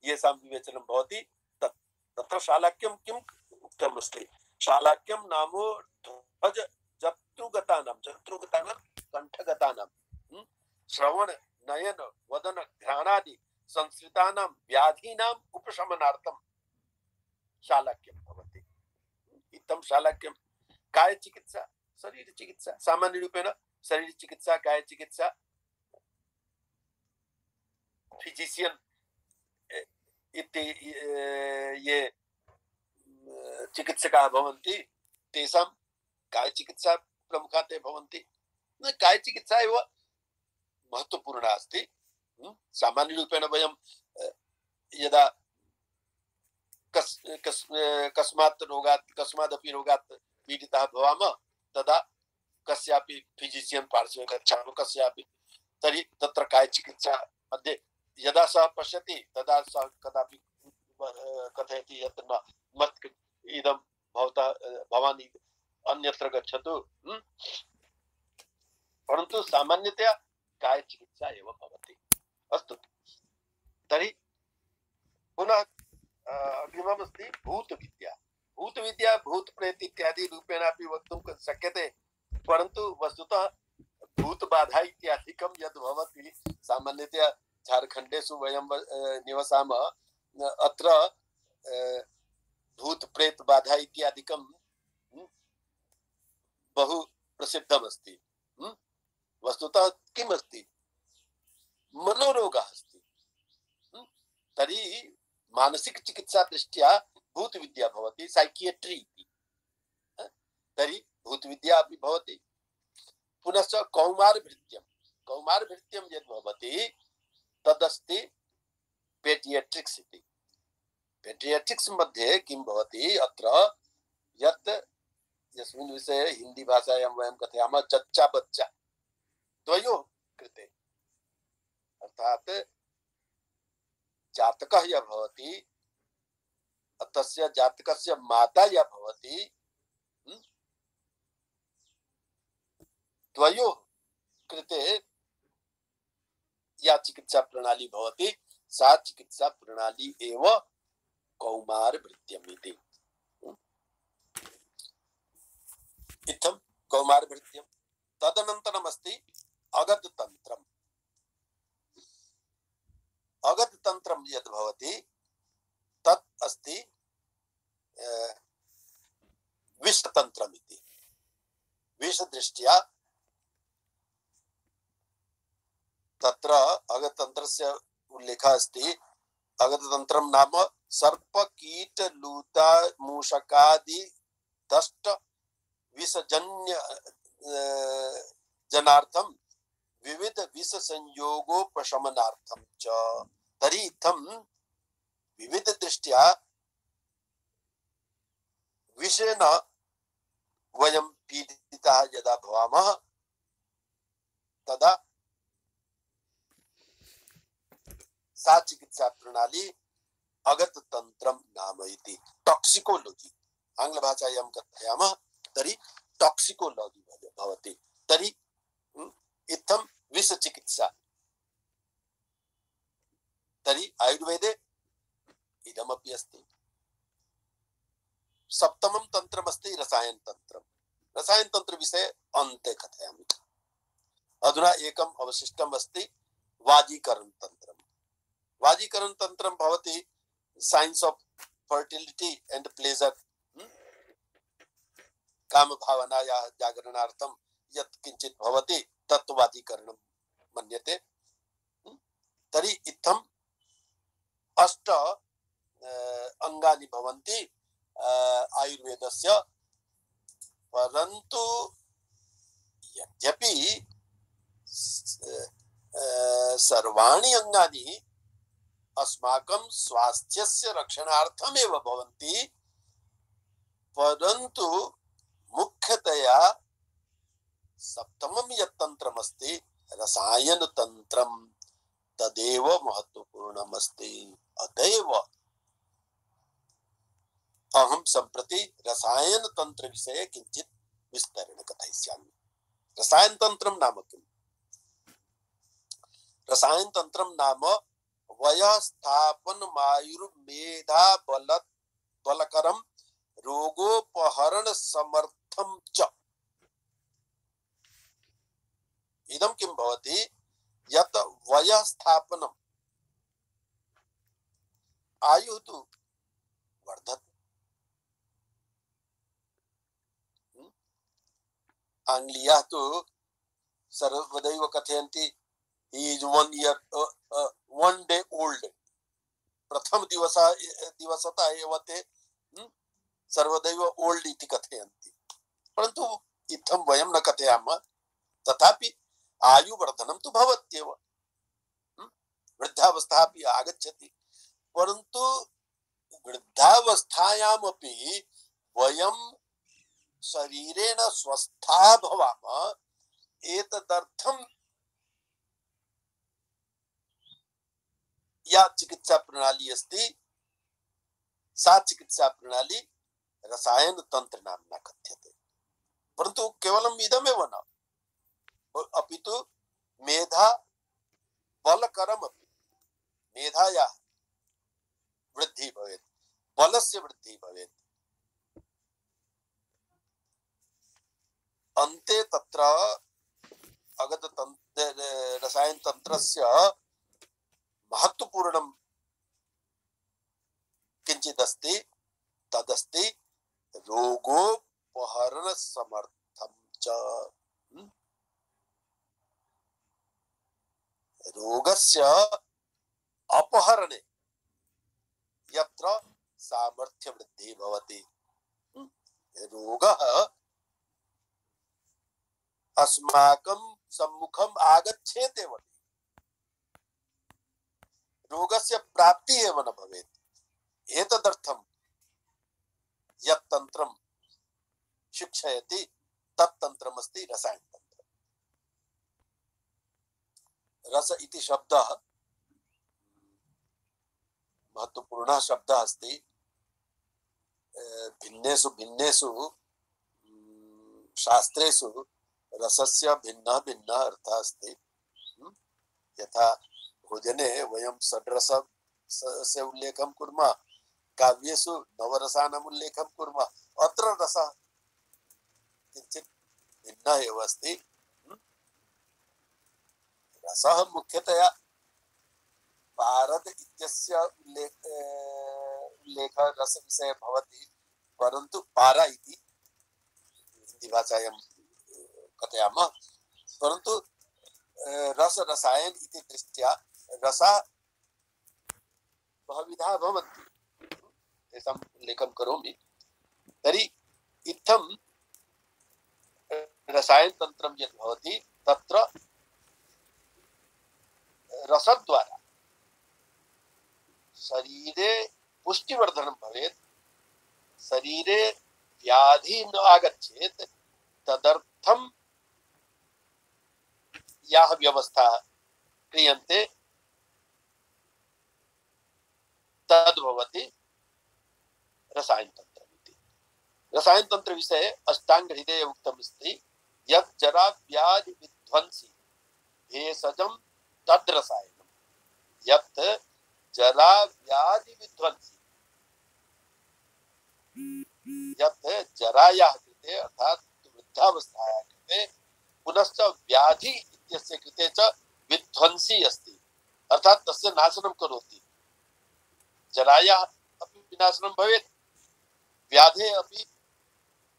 येषां विवेचनं भवति। तत्र शालाक्यं किम् उक्तमस्ति? शालाक्यं नामो ध्वज जत्रुगतानां कंठगतानां श्रवण नयन वदन घ्राणादि संस्कृतानां व्याधीनाम् उपशमनार्थं शालाक्यं भवति। इत्थं शालाक्यं कायचिकित्सा, शरीरचिकित्सा, सामान्य रूपेण शरीरचिकित्सा, कायचिकित्सा, फिजिशियन इति ये चिकित्सकाः भवन्ति तेषां कायचिकित्सा प्रमुखा ते भवन्ति। कायचिकित्सा एव महत्वपूर्णा अस्ति। सामान्यरूपेण वयं यदा कस्मादपि रोगात् पीडिताः भवामः तदा कस्यापि फिजिशियन् पार्श्वे गच्छामः कस्यापि, तर्हि तत्र कायचिकित्सा मध्ये यदा सः पश्यति तदा सः कदापि कथयति यत् न मत् इदं भवान् अन्यत्र गच्छतु। परन्तु सामान्यतया कायचिकित्सा एव भवति। अस्तु, तर्हि पुनः अग्रिममस्ति भूतविद्या। भूतविद्या भूतप्रेत इत्यादि रूपेण अपि वक्तुं शक्यते, परन्तु वस्तुतः भूतबाधा इत्यादिकं यद् भवति सामान्यतया झारखण्डेषु वयं निवसामः, अत्र भूतप्रेत बाधा इत्यादिकं बहु प्रसिद्धमस्ति। वस्तुतः किम् अस्ति? मनोरोगः अस्ति। तर्हि मानसिक चिकित्सा दृष्ट्या भूतविद्या भवति, साइकियट्री इति। तर्हि भूतविद्या अपि भवति। पुनश्च कौमारभृत्यं यद् भवति तदस्ति पेडियाट्रिक्स् इति। पेडियाट्रिक्स् मध्ये किं भवति, अत्र यत् यस्मिन् विषये हिंदी भाषायां वयं कथयामः जच्चा बच्चा द्वयोः कृते, अर्थात् जातकः यः भवति तस्य जातकस्य माता यः भवति, द्वयोः कृते या चिकित्सा प्रणाली भवति सा चिकित्सा प्रणाली एव कौमारभृत्यम् इति। इत्थं कौमारभृत्यं। तदनन्तरम् अस्ति अगधतन्त्रम्। अगधतन्त्रं यद् भवति तत् अस्ति विषतन्त्रम् इति। विषदृष्ट्या तत्र अगधतन्त्रस्य उल्लेखः अस्ति। अगधतन्त्रं नाम सर्प कीट लूता मूषकादि दष्ट विषजन्य जनार्थं विविध विष संयोगोपशमनार्थं च। तर्हि इत्थं विविध दृष्ट्या विषेण वयं पीडिताः यदा भवामः तदा सा चिकित्सा प्रणाली अगधतन्त्रं नाम इति। टॉक्सिकोलॉजी आंग्लभाषायां कथयामः तर्हि टॉक्सिकोलॉजी भवति। तर्हि इत्थं विषचिकित्सा। तर्हि आयुर्वेदे इदमपि अस्ति। सप्तमं तन्त्रमस्ति रसायनतन्त्रम्। रसायनतन्त्रविषये अन्ते कथयामि। अधुना एकम् अवशिष्टम् अस्ति वाजीकरणतन्त्रम्। वाजीकरणतन्त्रं भवति science of fertility and pleasure. काम भावनाया जागरणार्थं यत् किंचित् भवति तत् वाजीकरणं मन्यते। तर्हि इत्थं 8 अंगानि भवन्ति आयुर्वेदस्य। परन्तु यद्यपि सर्वाणि अंगानि अस्माकं स्वास्थ्यस्य रक्षणार्थमेव भवन्ति, परन्तु मुख्यतया सप्तमं यत् तन्त्रमस्ति रसायनतन्त्रं तदेव महत्वपूर्णमस्ति। अतएव अहं सम्प्रति रसायनतन्त्रविषये किञ्चित् विस्तरेण कथयिष्यामि। रसायनतन्त्रं नाम किम्? रसायनतन्त्रं नाम वयस्थापनमायुर्मेधा बलकरं रोगोपहरण समर्थं च। इदं किं भवति, यत् वयस्थापनम् आयुः तु वर्धते। आंग्लीयाः तु सर्वदैव कथयन्ति he is 1 year 1 day old। प्रथम दिवसतः एव ते सर्वदैव ओल्ड इति कथयन्ति। परन्तु इत्थं वयं न कथयामः। तथापि आयुवर्धनं तु भवत्येव। वृद्धावस्था अपि आगच्छति। परन्तु वृद्धावस्थायामपि वयं शरीरेण स्वस्था भवामः। एतदर्थं या चिकित्सा प्रणाली अस्ति सा चिकित्सा प्रणाली रसायनतंत्र नाम्ना कथ्यते। परन्तु केवलम् इदमेव न, अपितु मेधा बलकरमपि। मेधायाः वृद्धिः भवेत्, बलस्य वृद्धिः भवेत्। अन्ते तत्र रसायनतन्त्रस्य महत्वपूर्णं किंचित् अस्ति। तदस्ति रोगोपहरण समर्थं च। रोगस्य अपहरणे यत्र सामर्थ्य वृद्धि भवति। रोगः अस्माकं सम्मुखम् आगच्छेत् एव, रोगस्य प्राप्ति एव न भवेत्। एतदर्थं यत् तन्त्रं शिक्षयति तत् तन्त्रमस्ति रसायनतन्त्रम्। रस इति शब्दः महत्वपूर्णः शब्दः अस्ति। भिन्नेषु भिन्नेषु शास्त्रेषु रसस्य भिन्नः भिन्नः अर्थः अस्ति। यथा भोजने वयं षड्रसस्य उल्लेखं कुर्मः, काव्येषु नवरसानाम् उल्लेखं कुर्मः, अत्र रसः किञ्चित् भिन्नः एव अस्ति। रसः मुख्यतया पारद इत्यस्य उल्लेखः रसविषये भवति, परन्तु पारा इति हिन्दीभाषायां कथयामः। परन्तु रस रसायन इति दृष्ट्या रसा बहुविधाः भवन्ति, तेषाम् उल्लेखं करोमि। तर्हि इत्थं रसायनतन्त्रं यत् भवति तत्र रसद्वारा शरीरे पुष्टिवर्धनं भवेत्, शरीरे व्याधि न आगच्छेत्, तदर्थं याः व्यवस्था क्रियन्ते तद्भवति रसायनतन्त्रम्। रसायनतंत्र विषये अष्टांग हृदये उक्तमस्ति यत् जरा व्याधि विध्वंसी भेषजं तद् रसायनम्। यत् जरा व्याधि विध्वंसी, यत् जरायाः कृते अर्थात् वृद्धावस्थायाः कृते पुनश्च व्याधि इत्यस्य कृते च विध्वंसी अस्ति, अर्थात् तस्य नाशनं करोति। जरायाः अपि विनाशनं भवेत्, व्याधेः अपि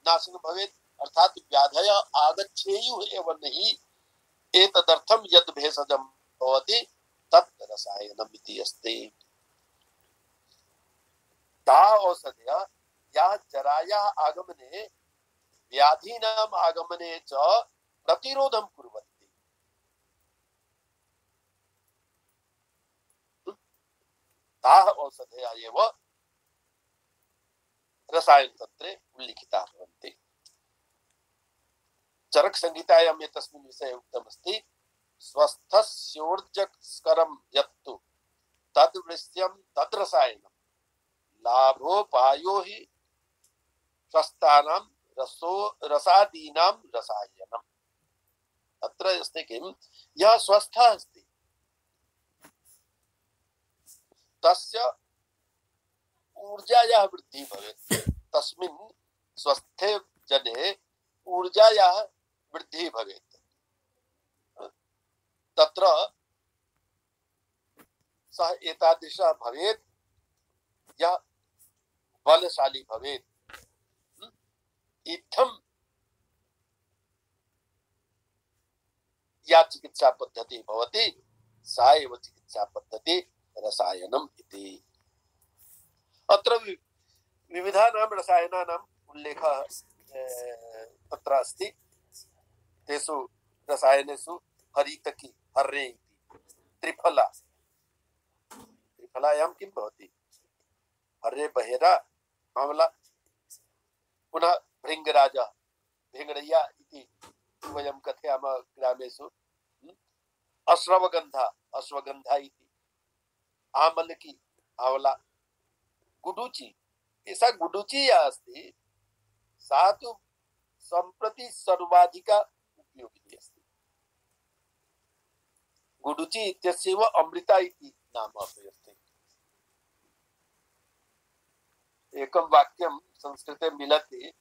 नाशनं भवेत्, अर्थात् व्याधयः आगच्छेयुः एव नहि। एतदर्थं यद् भेषजं भवति तत् रसायनम् इति अस्ति। ताः औषधयः याः जरायाः आगमने व्याधीनाम् आगमने च प्रतिरोधं कुर्वन्ति। ताः औषधयः एव रसायनतन्त्रे उल्लिखिताः भवन्ति। चरकसंहितायाम् एतस्मिन् विषये उक्तमस्ति स्वस्थस्योर्जस्करं यत्तु तद्वृश्यं तद्रसायनं लाभोपायो हि स्वस्थानां रसादीनां रसायनम्। अत्र अस्ति किं, यः स्वस्थः अस्ति तस्य ऊर्जायाः वृद्धिः भवेत्। तस्मिन् स्वस्थे जने ऊर्जायाः वृद्धिः भवेत्। तत्र सः एतादृशः भवेत् यः बलशाली भवेत्। इत्थं या चिकित्सा पद्धतिः भवति सा एव चिकित्सा पद्धतिः रसायनम् इति। अत्र विविधानां रसायनानाम् उल्लेखः तत्र अस्ति। तेषु रसायनेषु हरितकी हर्रे इति, त्रिफला, त्रिफलायां किं भवति, हर्रे बहेरा आमला, पुनः भृङ्गराज भृङ्गरय्या इति वयं कथयामः ग्रामेषु। अश्रवगन्धा अश्वगन्धा इति, आमलकी आवला, गुडुचि, एषा गुडुचि या अस्ति सा तु सम्प्रति सर्वाधिका उपयोगिनी अस्ति। गुडुचि इत्यस्यैव अमृता इति नाम अपि अस्ति। एकं वाक्यं संस्कृते मिलति,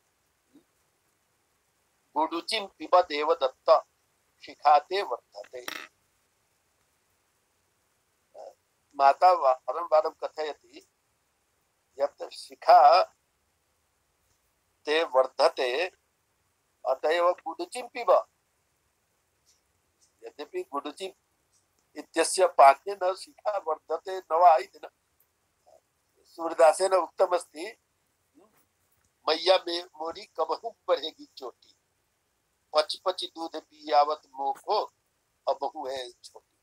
गुडुचिं पिब देवदत्त शिखाते वर्धते। माता वारं वारं कथयति यत् शिखा ते वर्धते अतएव गुडुचिं पिब। यद्यपि गुडुचि इत्यस्य पाकेन शिखा वर्धते न वा इति न, सूरदासेन उक्तमस्ति मैया में मोरी कबहू बढ़ेगी चोटी, पच पच दूध पी यावत मोको अबहू है छोटी।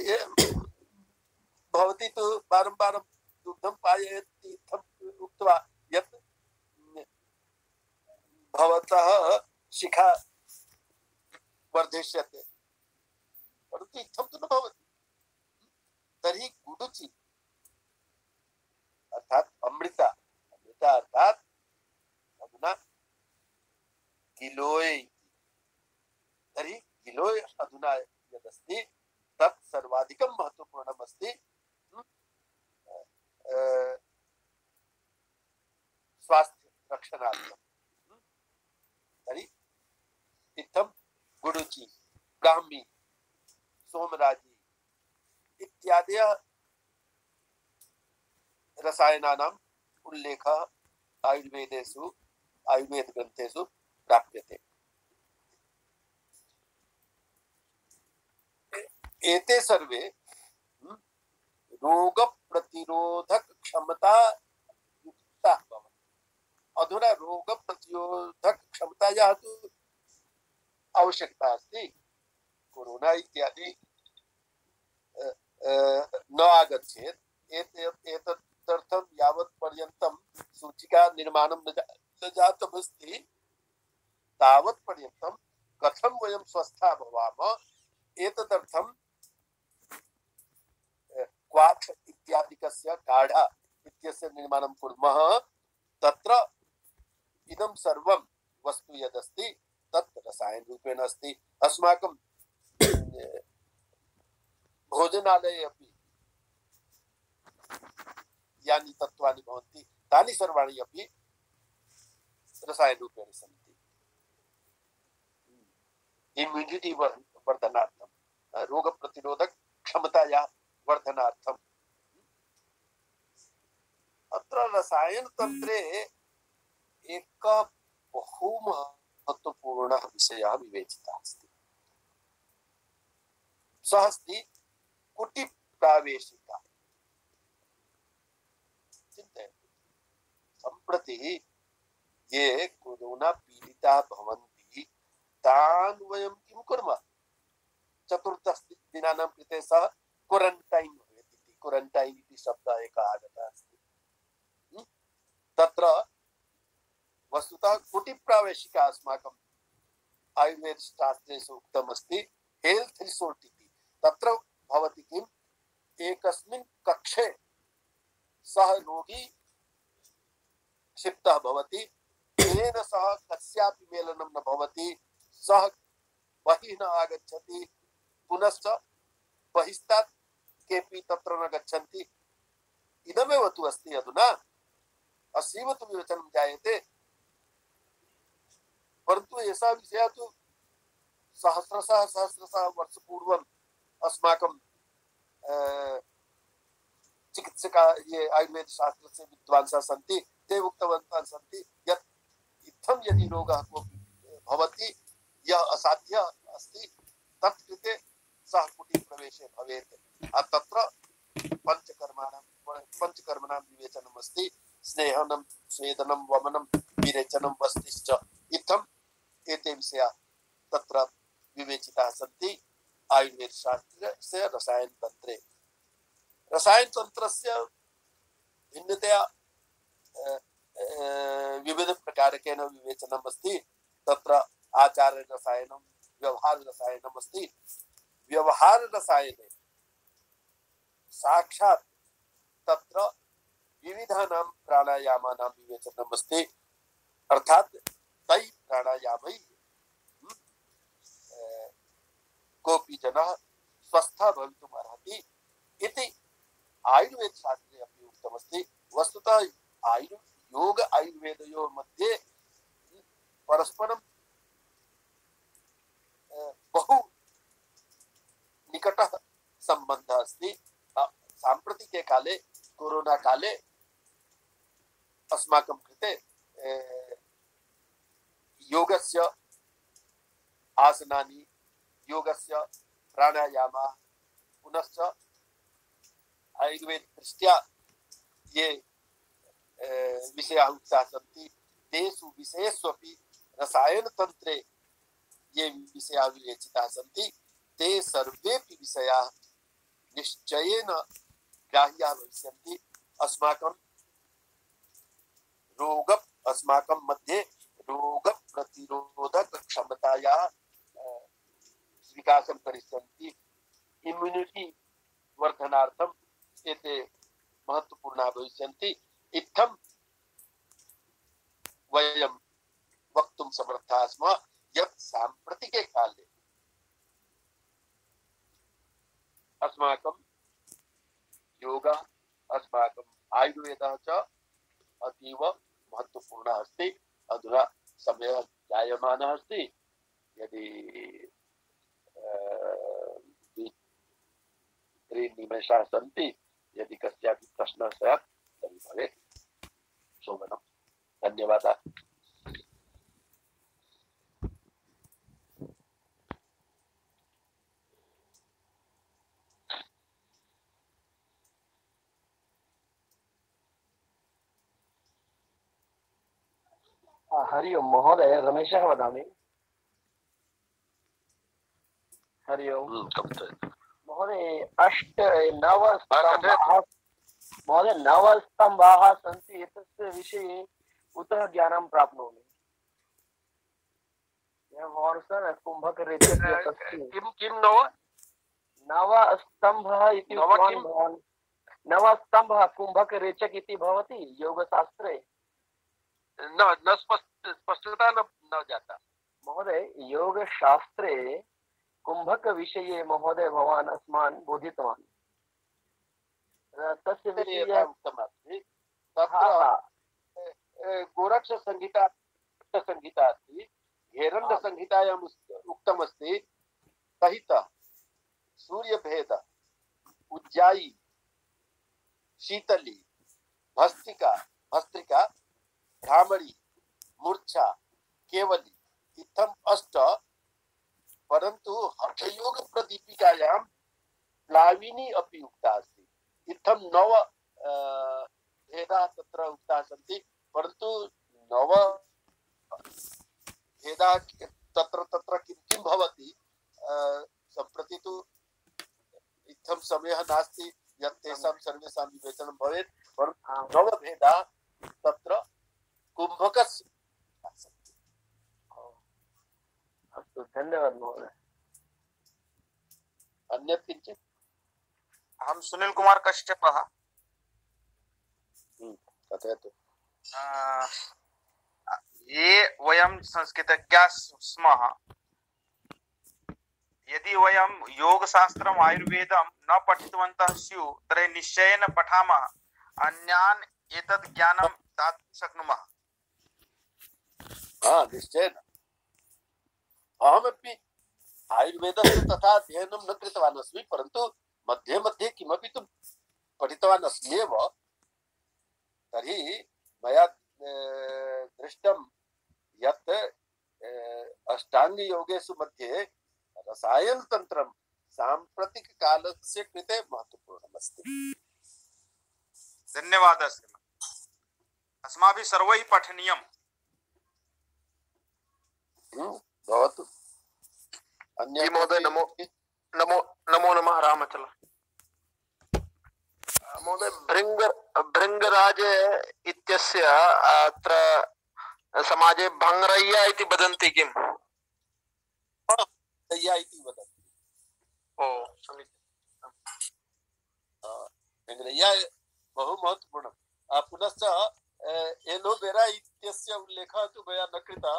ये भवती तो बारंबार दुग्धम पाये तीर्थम उक्त्वा यत् भवतः शिखा वर्धिष्यते, परन्तु इत्थं तु न भवति। तर्हि गुडुचि अर्थात अमृता, अमृता अर्थात अधुना गिलोय, तर्हि गिलोय अधुना यदस्ति तत् सर्वाधिकं महत्वपूर्णम् अस्ति स्वास्थ्य रक्षणार्थं। तर्हि इत्थं गुडुचि, ब्राह्मी, सोमराजी इत्यादयः रसायनानाम् उल्लेखः आयुर्वेदेषु, आयुर्वेद ग्रन्थेषु प्राप्यते। एते सर्वे रोग प्रतिरोधक क्षमता युक्ताः भवन्ति। अधुना रोग प्रतिरोधक क्षमतायाः तु आवश्यकता अस्ति। कोरोना इत्यादि न आगच्छेत् एतदर्थं यावत् पर्यन्तं सूचिका निर्माणं न जातमस्ति तावत् पर्यन्तं कथं वयं स्वस्था भवामः एतदर्थं क्वाथ इत्यादिकस्य काढा इत्यस्य निर्माणं कुर्मः। तत्र इदं सर्वं वस्तु यदस्ति तत् रसायन रूपेण अस्ति। अस्माकं भोजनालये अपि यानि तत्त्वानि भवन्ति तानि सर्वाणि अपि रसायन रूपेण सन्ति। इम्यूनिटी वर्धनार्थं, रोग प्रतिरोधक क्षमतायाः वर्धनार्थम्। अत्र रसायन तन्त्रे एकः बहु महत्वपूर्णः विषयः विवेचितः अस्ति। सः अस्ति कुटिप्रावेशिका। चिन्तयन्तु, सम्प्रति ये कोरोना पीडिताः भवन्ति तान् वयं किं कुर्मः? 14 दिनानां कृते सः क्वारण्टैन् भवेत् इति, क्वारण्टैन् इति शब्दः एकः आगतः अस्ति। तत्र वस्तुतः कुटिप्रावेशिका अस्माकं आयुर्वेद शास्त्रेषु उक्तमस्ति हेल्थ रिसोर्ट इति। तत्र भवति किम्, एकस्मिन् कक्षे सः रोगी क्षिप्तः भवति, तेन सह कस्यापि मेलनं न भवति, सः बहिः न आगच्छति, पुनश्च बहिस्तात् केपि तत्र न गच्छन्ति। इदमेव तु अस्ति अधुना, अस्यैव तु विवेचनं जायते। परन्तु एषः विषयः तु सहस्रशः वर्षपूर्वम् अस्माकं चिकित्सका ये आयुर्वेद शास्त्रस्य विद्वांसः सन्ति ते उक्तवन्तः सन्ति यत् इत्थं यदि रोगः कोऽपि भवति यः असाध्यः अस्ति तत् कृते सः कुटिप्रवेशे भवेत्। तत्र पञ्चकर्मणां विवेचनम् अस्ति। स्नेहनं, स्वेदनं, वमनं, विरेचनं, वस्तिश्च। इत्थम् एते विषयाः तत्र विवेचिताः सन्ति आयुर्वेद शास्त्रस्य रसायन तन्त्रे। रसायन तन्त्रस्य भिन्नतया विविध प्रकारकेण विवेचनम् अस्ति। तत्र आचार रसायनं, व्यवहार रसायनम् अस्ति। व्यवहार रसायने साक्षात् तत्र विविधानां प्राणायामानां विवेचनम् अस्ति। अर्थात् तै प्राणायामै कोऽपि जनः स्वस्थः भवितुम् अर्हति इति आयुर्वेद शास्त्रे अपि उक्तमस्ति। वस्तुतः योग आयुर्वेदयोः मध्ये परस्परं बहु निकटः सम्बन्धः अस्ति। साम्प्रतिके काले, कोरोना काले अस्माकं कृते योगस्य आसनानि, योगस्य प्राणायामाः, पुनश्च आयुर्वेद दृष्ट्या ये विषयाः उक्ताः सन्ति तेषु विषयेष्वपि रसायनतन्त्रे ये विषयाः विवेचिताः सन्ति ते सर्वेपि विषयाः निश्चयेन ग्राह्याः भविष्यन्ति। अस्माकं मध्ये रोगप्रतिरोधक क्षमतायाः विकासं करिष्यन्ति। इम्युनिटी वर्धनार्थम् एते महत्वपूर्णाः भविष्यन्ति। इत्थं वयं वक्तुं समर्थाः स्मः यत् साम्प्रतिके काले अस्माकं योगः अस्माकम् आयुर्वेदः च अतीव महत्वपूर्णः अस्ति। अधुना समयः जायमानः अस्ति। यदि 3 निमेषाः सन्ति, यदि कस्यापि प्रश्नः स्यात् तर्हि भवेत्। शोभनम्। धन्यवादः। हरि ओम महोदय, रमेशः वदामि। हरि ओम महोदय, 9 स्तम्भाः सन्ति। एतस्य विषये कुतः ज्ञानं प्राप्नोमि? किं 9 स्तम्भः इति उक्तवान् भवान्। 9 स्तम्भः कुम्भकरेचक इति भवति योगशास्त्रे। न स्पष्टता न जाता महोदय। योगशास्त्रे कुम्भक विषये महोदय भवान् अस्मान् बोधितवान्। तस्य विषये उक्तमस्ति। गोरक्ष संहिता अस्ति। घेरण्ड संहितायाम् उक्तमस्ति सहित सूर्यभेद, उज्जायी, शीतली, भस्त्रिका, भ्रामरी, मूर्छा, केवली, इत्थम् 8। परन्तु हठयोग प्रदीपिकायां प्लाविनी अपि उक्ता अस्ति। इत्थं 9 भेदाः तत्र उक्ताः सन्ति। परन्तु 9 भेदाः तत्र किं भवति सम्प्रति तु इत्थं समयः नास्ति यत् तेषां सर्वेषां विवेचनं भवेत्। परन्तु 9 भेदाः तत्र कुम्भकस्य। अस्तु, धन्यवाद महोदय। अन्यत् किञ्चित्? अहं सुनील कुमार कश्यपः। कथयतु। ये वयं संस्कृतज्ञाः स्मः, यदि वयं योगशास्त्रम् आयुर्वेदं न पठितवन्तः स्युः तर्हि निश्चयेन पठामः, अन्यान् एतत् ज्ञानं दातुं शक्नुमः। निश्चयेन। अहमपि आयुर्वेदस्य तथा अध्ययनं न कृतवान् अस्मि, परन्तु मध्ये मध्ये किमपि तु पठितवान् अस्म्येव। तर्हि मया दृष्टं यत् अष्टाङ्गयोगेषु मध्ये रसायनतन्त्रं साम्प्रतिककालस्य कृते महत्वपूर्णमस्ति। धन्यवादः श्रीमन्। अस्माभिः सर्वैः पठनीयम्। भवतु। जी महोदय, नमो नमः। रामचल महोदय, भृङ्गराज इत्यस्य अत्र समाजे भङ्गरय्या इति वदन्ति किम्? इति वदन्ति। ओ समीचीनं। भृङ्गरय्या बहु महत्वपूर्णं। पुनश्च एलोवेरा इत्यस्य उल्लेखः तु मया न कृतः।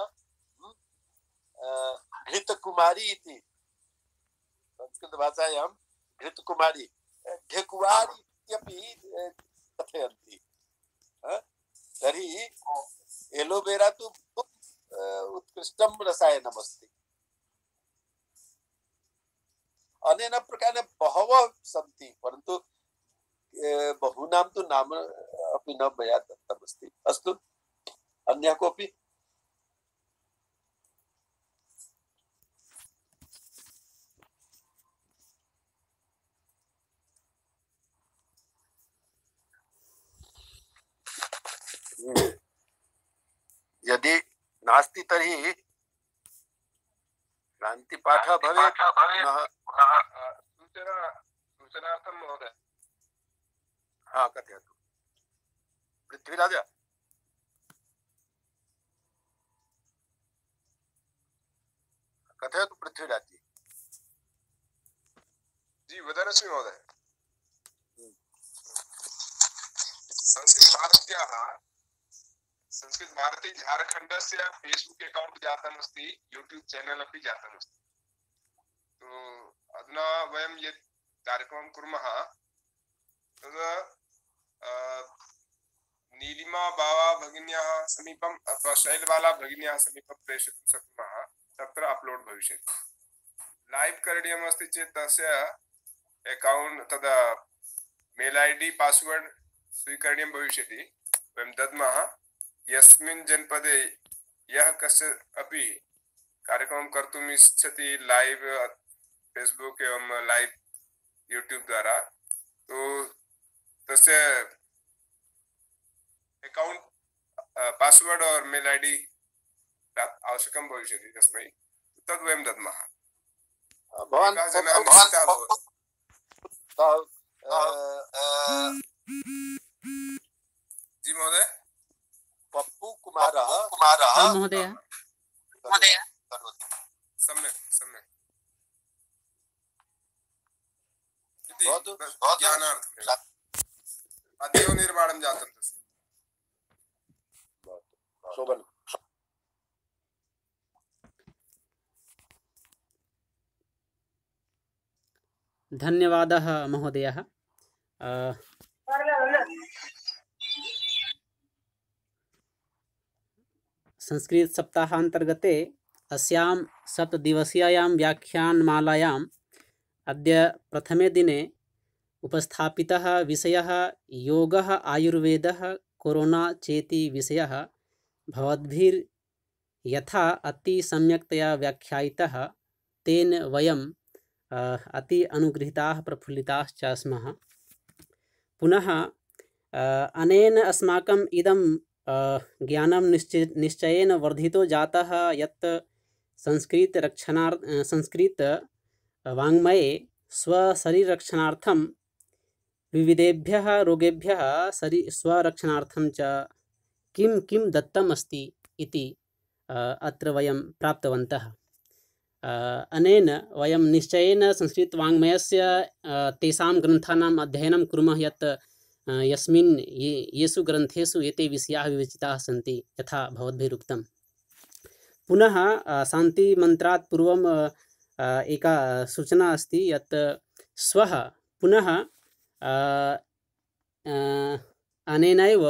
घृतकुमारी इति संस्कृतभाषायां घृतकुमारी, ढेकुवारी इत्यपि कथयन्ति। तर्हि एलोवेरा तु उत्कृष्टं रसायनमस्ति। अनेन प्रकारेण बहवः सन्ति, परन्तु बहूनां तु नाम अपि न मया दत्तमस्ति। अस्तु, अन्यः कोऽपि? नास्ति तर्हि क्रान्तिपाठः भवेत् पुनः सूचनार्थं महोदय। हाँ कथयतु पृथ्वीराज। कथयतु पृथ्वीराज जी। जी वदनस्मि महोदय। संस्कृतभारती झारखण्डस्य फेस्बुक अकौण्ट् जातमस्ति, यूट्यूब चैनल अपि जातमस्ति। तो अधुना वयं यत् कार्यक्रमं कुर्मः तद् नीलिमा बावा भगिन्याः समीपम् अथवा शैलबाला भगिन्याः समीपं प्रेषयितुं शक्नुमः। तत्र अपलोड् भविष्यति। लैव् करणीयमस्ति चेत् तस्य अकौण्ट् तदा मेल ID पास्वर्ड् स्वीकरणीयं भविष्यति। वयं दद्मः। यस्मिन् जनपदे यः कस्य अपि कार्यक्रमं कर्तुम् इच्छति लैव् फेस्बुक एवं लैव् यूट्यूब द्वारा, तो तस्य अकाउंट पासवर्ड और मेल ID आवश्यकं भविष्यति तस्मै। तद् वयं दद्मः। भवान् जी महोदय। पप्पू कुमारः हाँ महोदय। सम्यक् सम्यक् भवतु। ज्ञानार्थम् अद्य निर्माणं जातं तस्य। शोभनम्। धन्यवादः महोदयः। संस्कृत सप्ताहान्तर्गते अस्यां सप्तदिवसीयायां व्याख्यानमालायाम् अद्य प्रथमे दिने उपस्थापितः विषयः योगः आयुर्वेदः कोरोना चेति विषयः भवद्भिर्यथा अति सम्यक्तया व्याख्यायितः तेन वयम् अति अनुगृहीताः प्रफुल्लिताश्च स्मः। पुनः अनेन अस्माकम् इदं ज्ञानं निश्चयेन वर्धितो जातः यत् संस्कृत वाङ्मये स्वशरीररक्षणार्थं विविधेभ्यः रोगेभ्यः स्वरक्षणार्थं च किं किं दत्तम् अस्ति इति अत्र वयं प्राप्तवन्तः। अनेन वयं निश्चयेन संस्कृतवाङ्मयस्य तेषां ग्रन्थानाम् अध्ययनं कुर्मः यत् यस्मिन् येषु ग्रन्थेषु एते विषयाः विवेचिताः सन्ति यथा भवद्भिरुक्तं। पुनः शान्तिमन्त्रात् पूर्वम् एका सूचना अस्ति यत् श्वः पुनः अनेनैव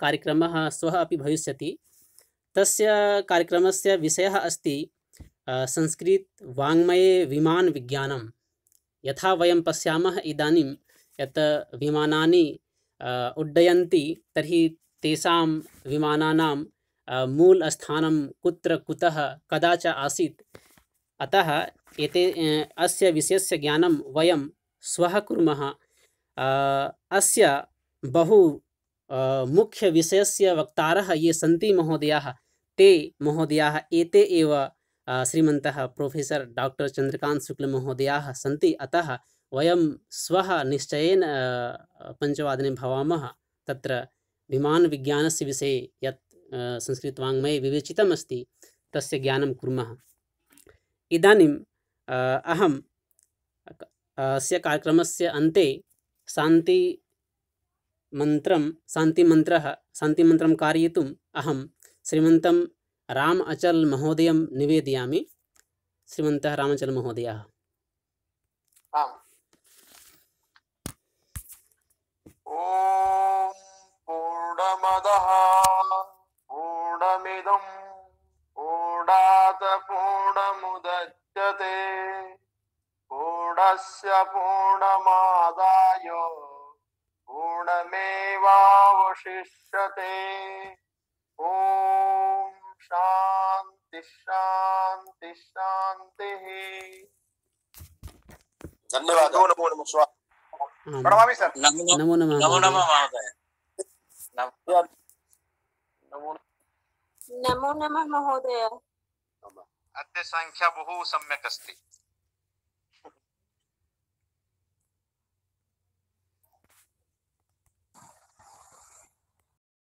कार्यक्रमः श्वः अपि भविष्यति। तस्य कार्यक्रमस्य विषयः अस्ति संस्कृतवाङ्मये विमानविज्ञानं। यथा वयं पश्यामः इदानीं यत् विमानानि उड्डयन्ति तर्हि तेषां विमानानां मूलस्थानं कुत्र कुतः कदा च आसीत्। अतः अस्य विषयस्य ज्ञानं वयं श्वः कुर्मः। अस्य बहु मुख्यविषयस्य वक्तारः ये सन्ति महोदयाः, ते महोदयाः एते एव श्रीमन्तः प्रोफेसर डॉक्टर चंद्रकांत शुक्ल महोदयाः सन्ति। अतः वयं श्वः निश्चयेन 5 वादने भवामः। तत्र विमानविज्ञानस्य विषये यत् संस्कृतवाङ्मये विवेचितम् अस्ति तस्य ज्ञानं कुर्मः। इदानीम् अहम् अस्य कार्यक्रमस्य अन्ते शान्तिमन्त्रं कारयितुम् अहं श्रीमन्तं राम अचल महोदयं निवेदयामि। श्रीमन्तः रामचल महोदयः। ओम पूर्णमदः पूर्णमिदं पूर्णात् पूर्णमुदच्यते पूर्णस्य पूर्णमादाय पूर्णमेवावशिष्यते। ओम शांति शांति शांतिः। धन्यवादः। नमो नमः स्वाहा। प्रणमामि सर। नमो नमः नमो नमः महोदय। नमो नमः महोदय। अद्य संख्या बहु सम्यक् अस्ति।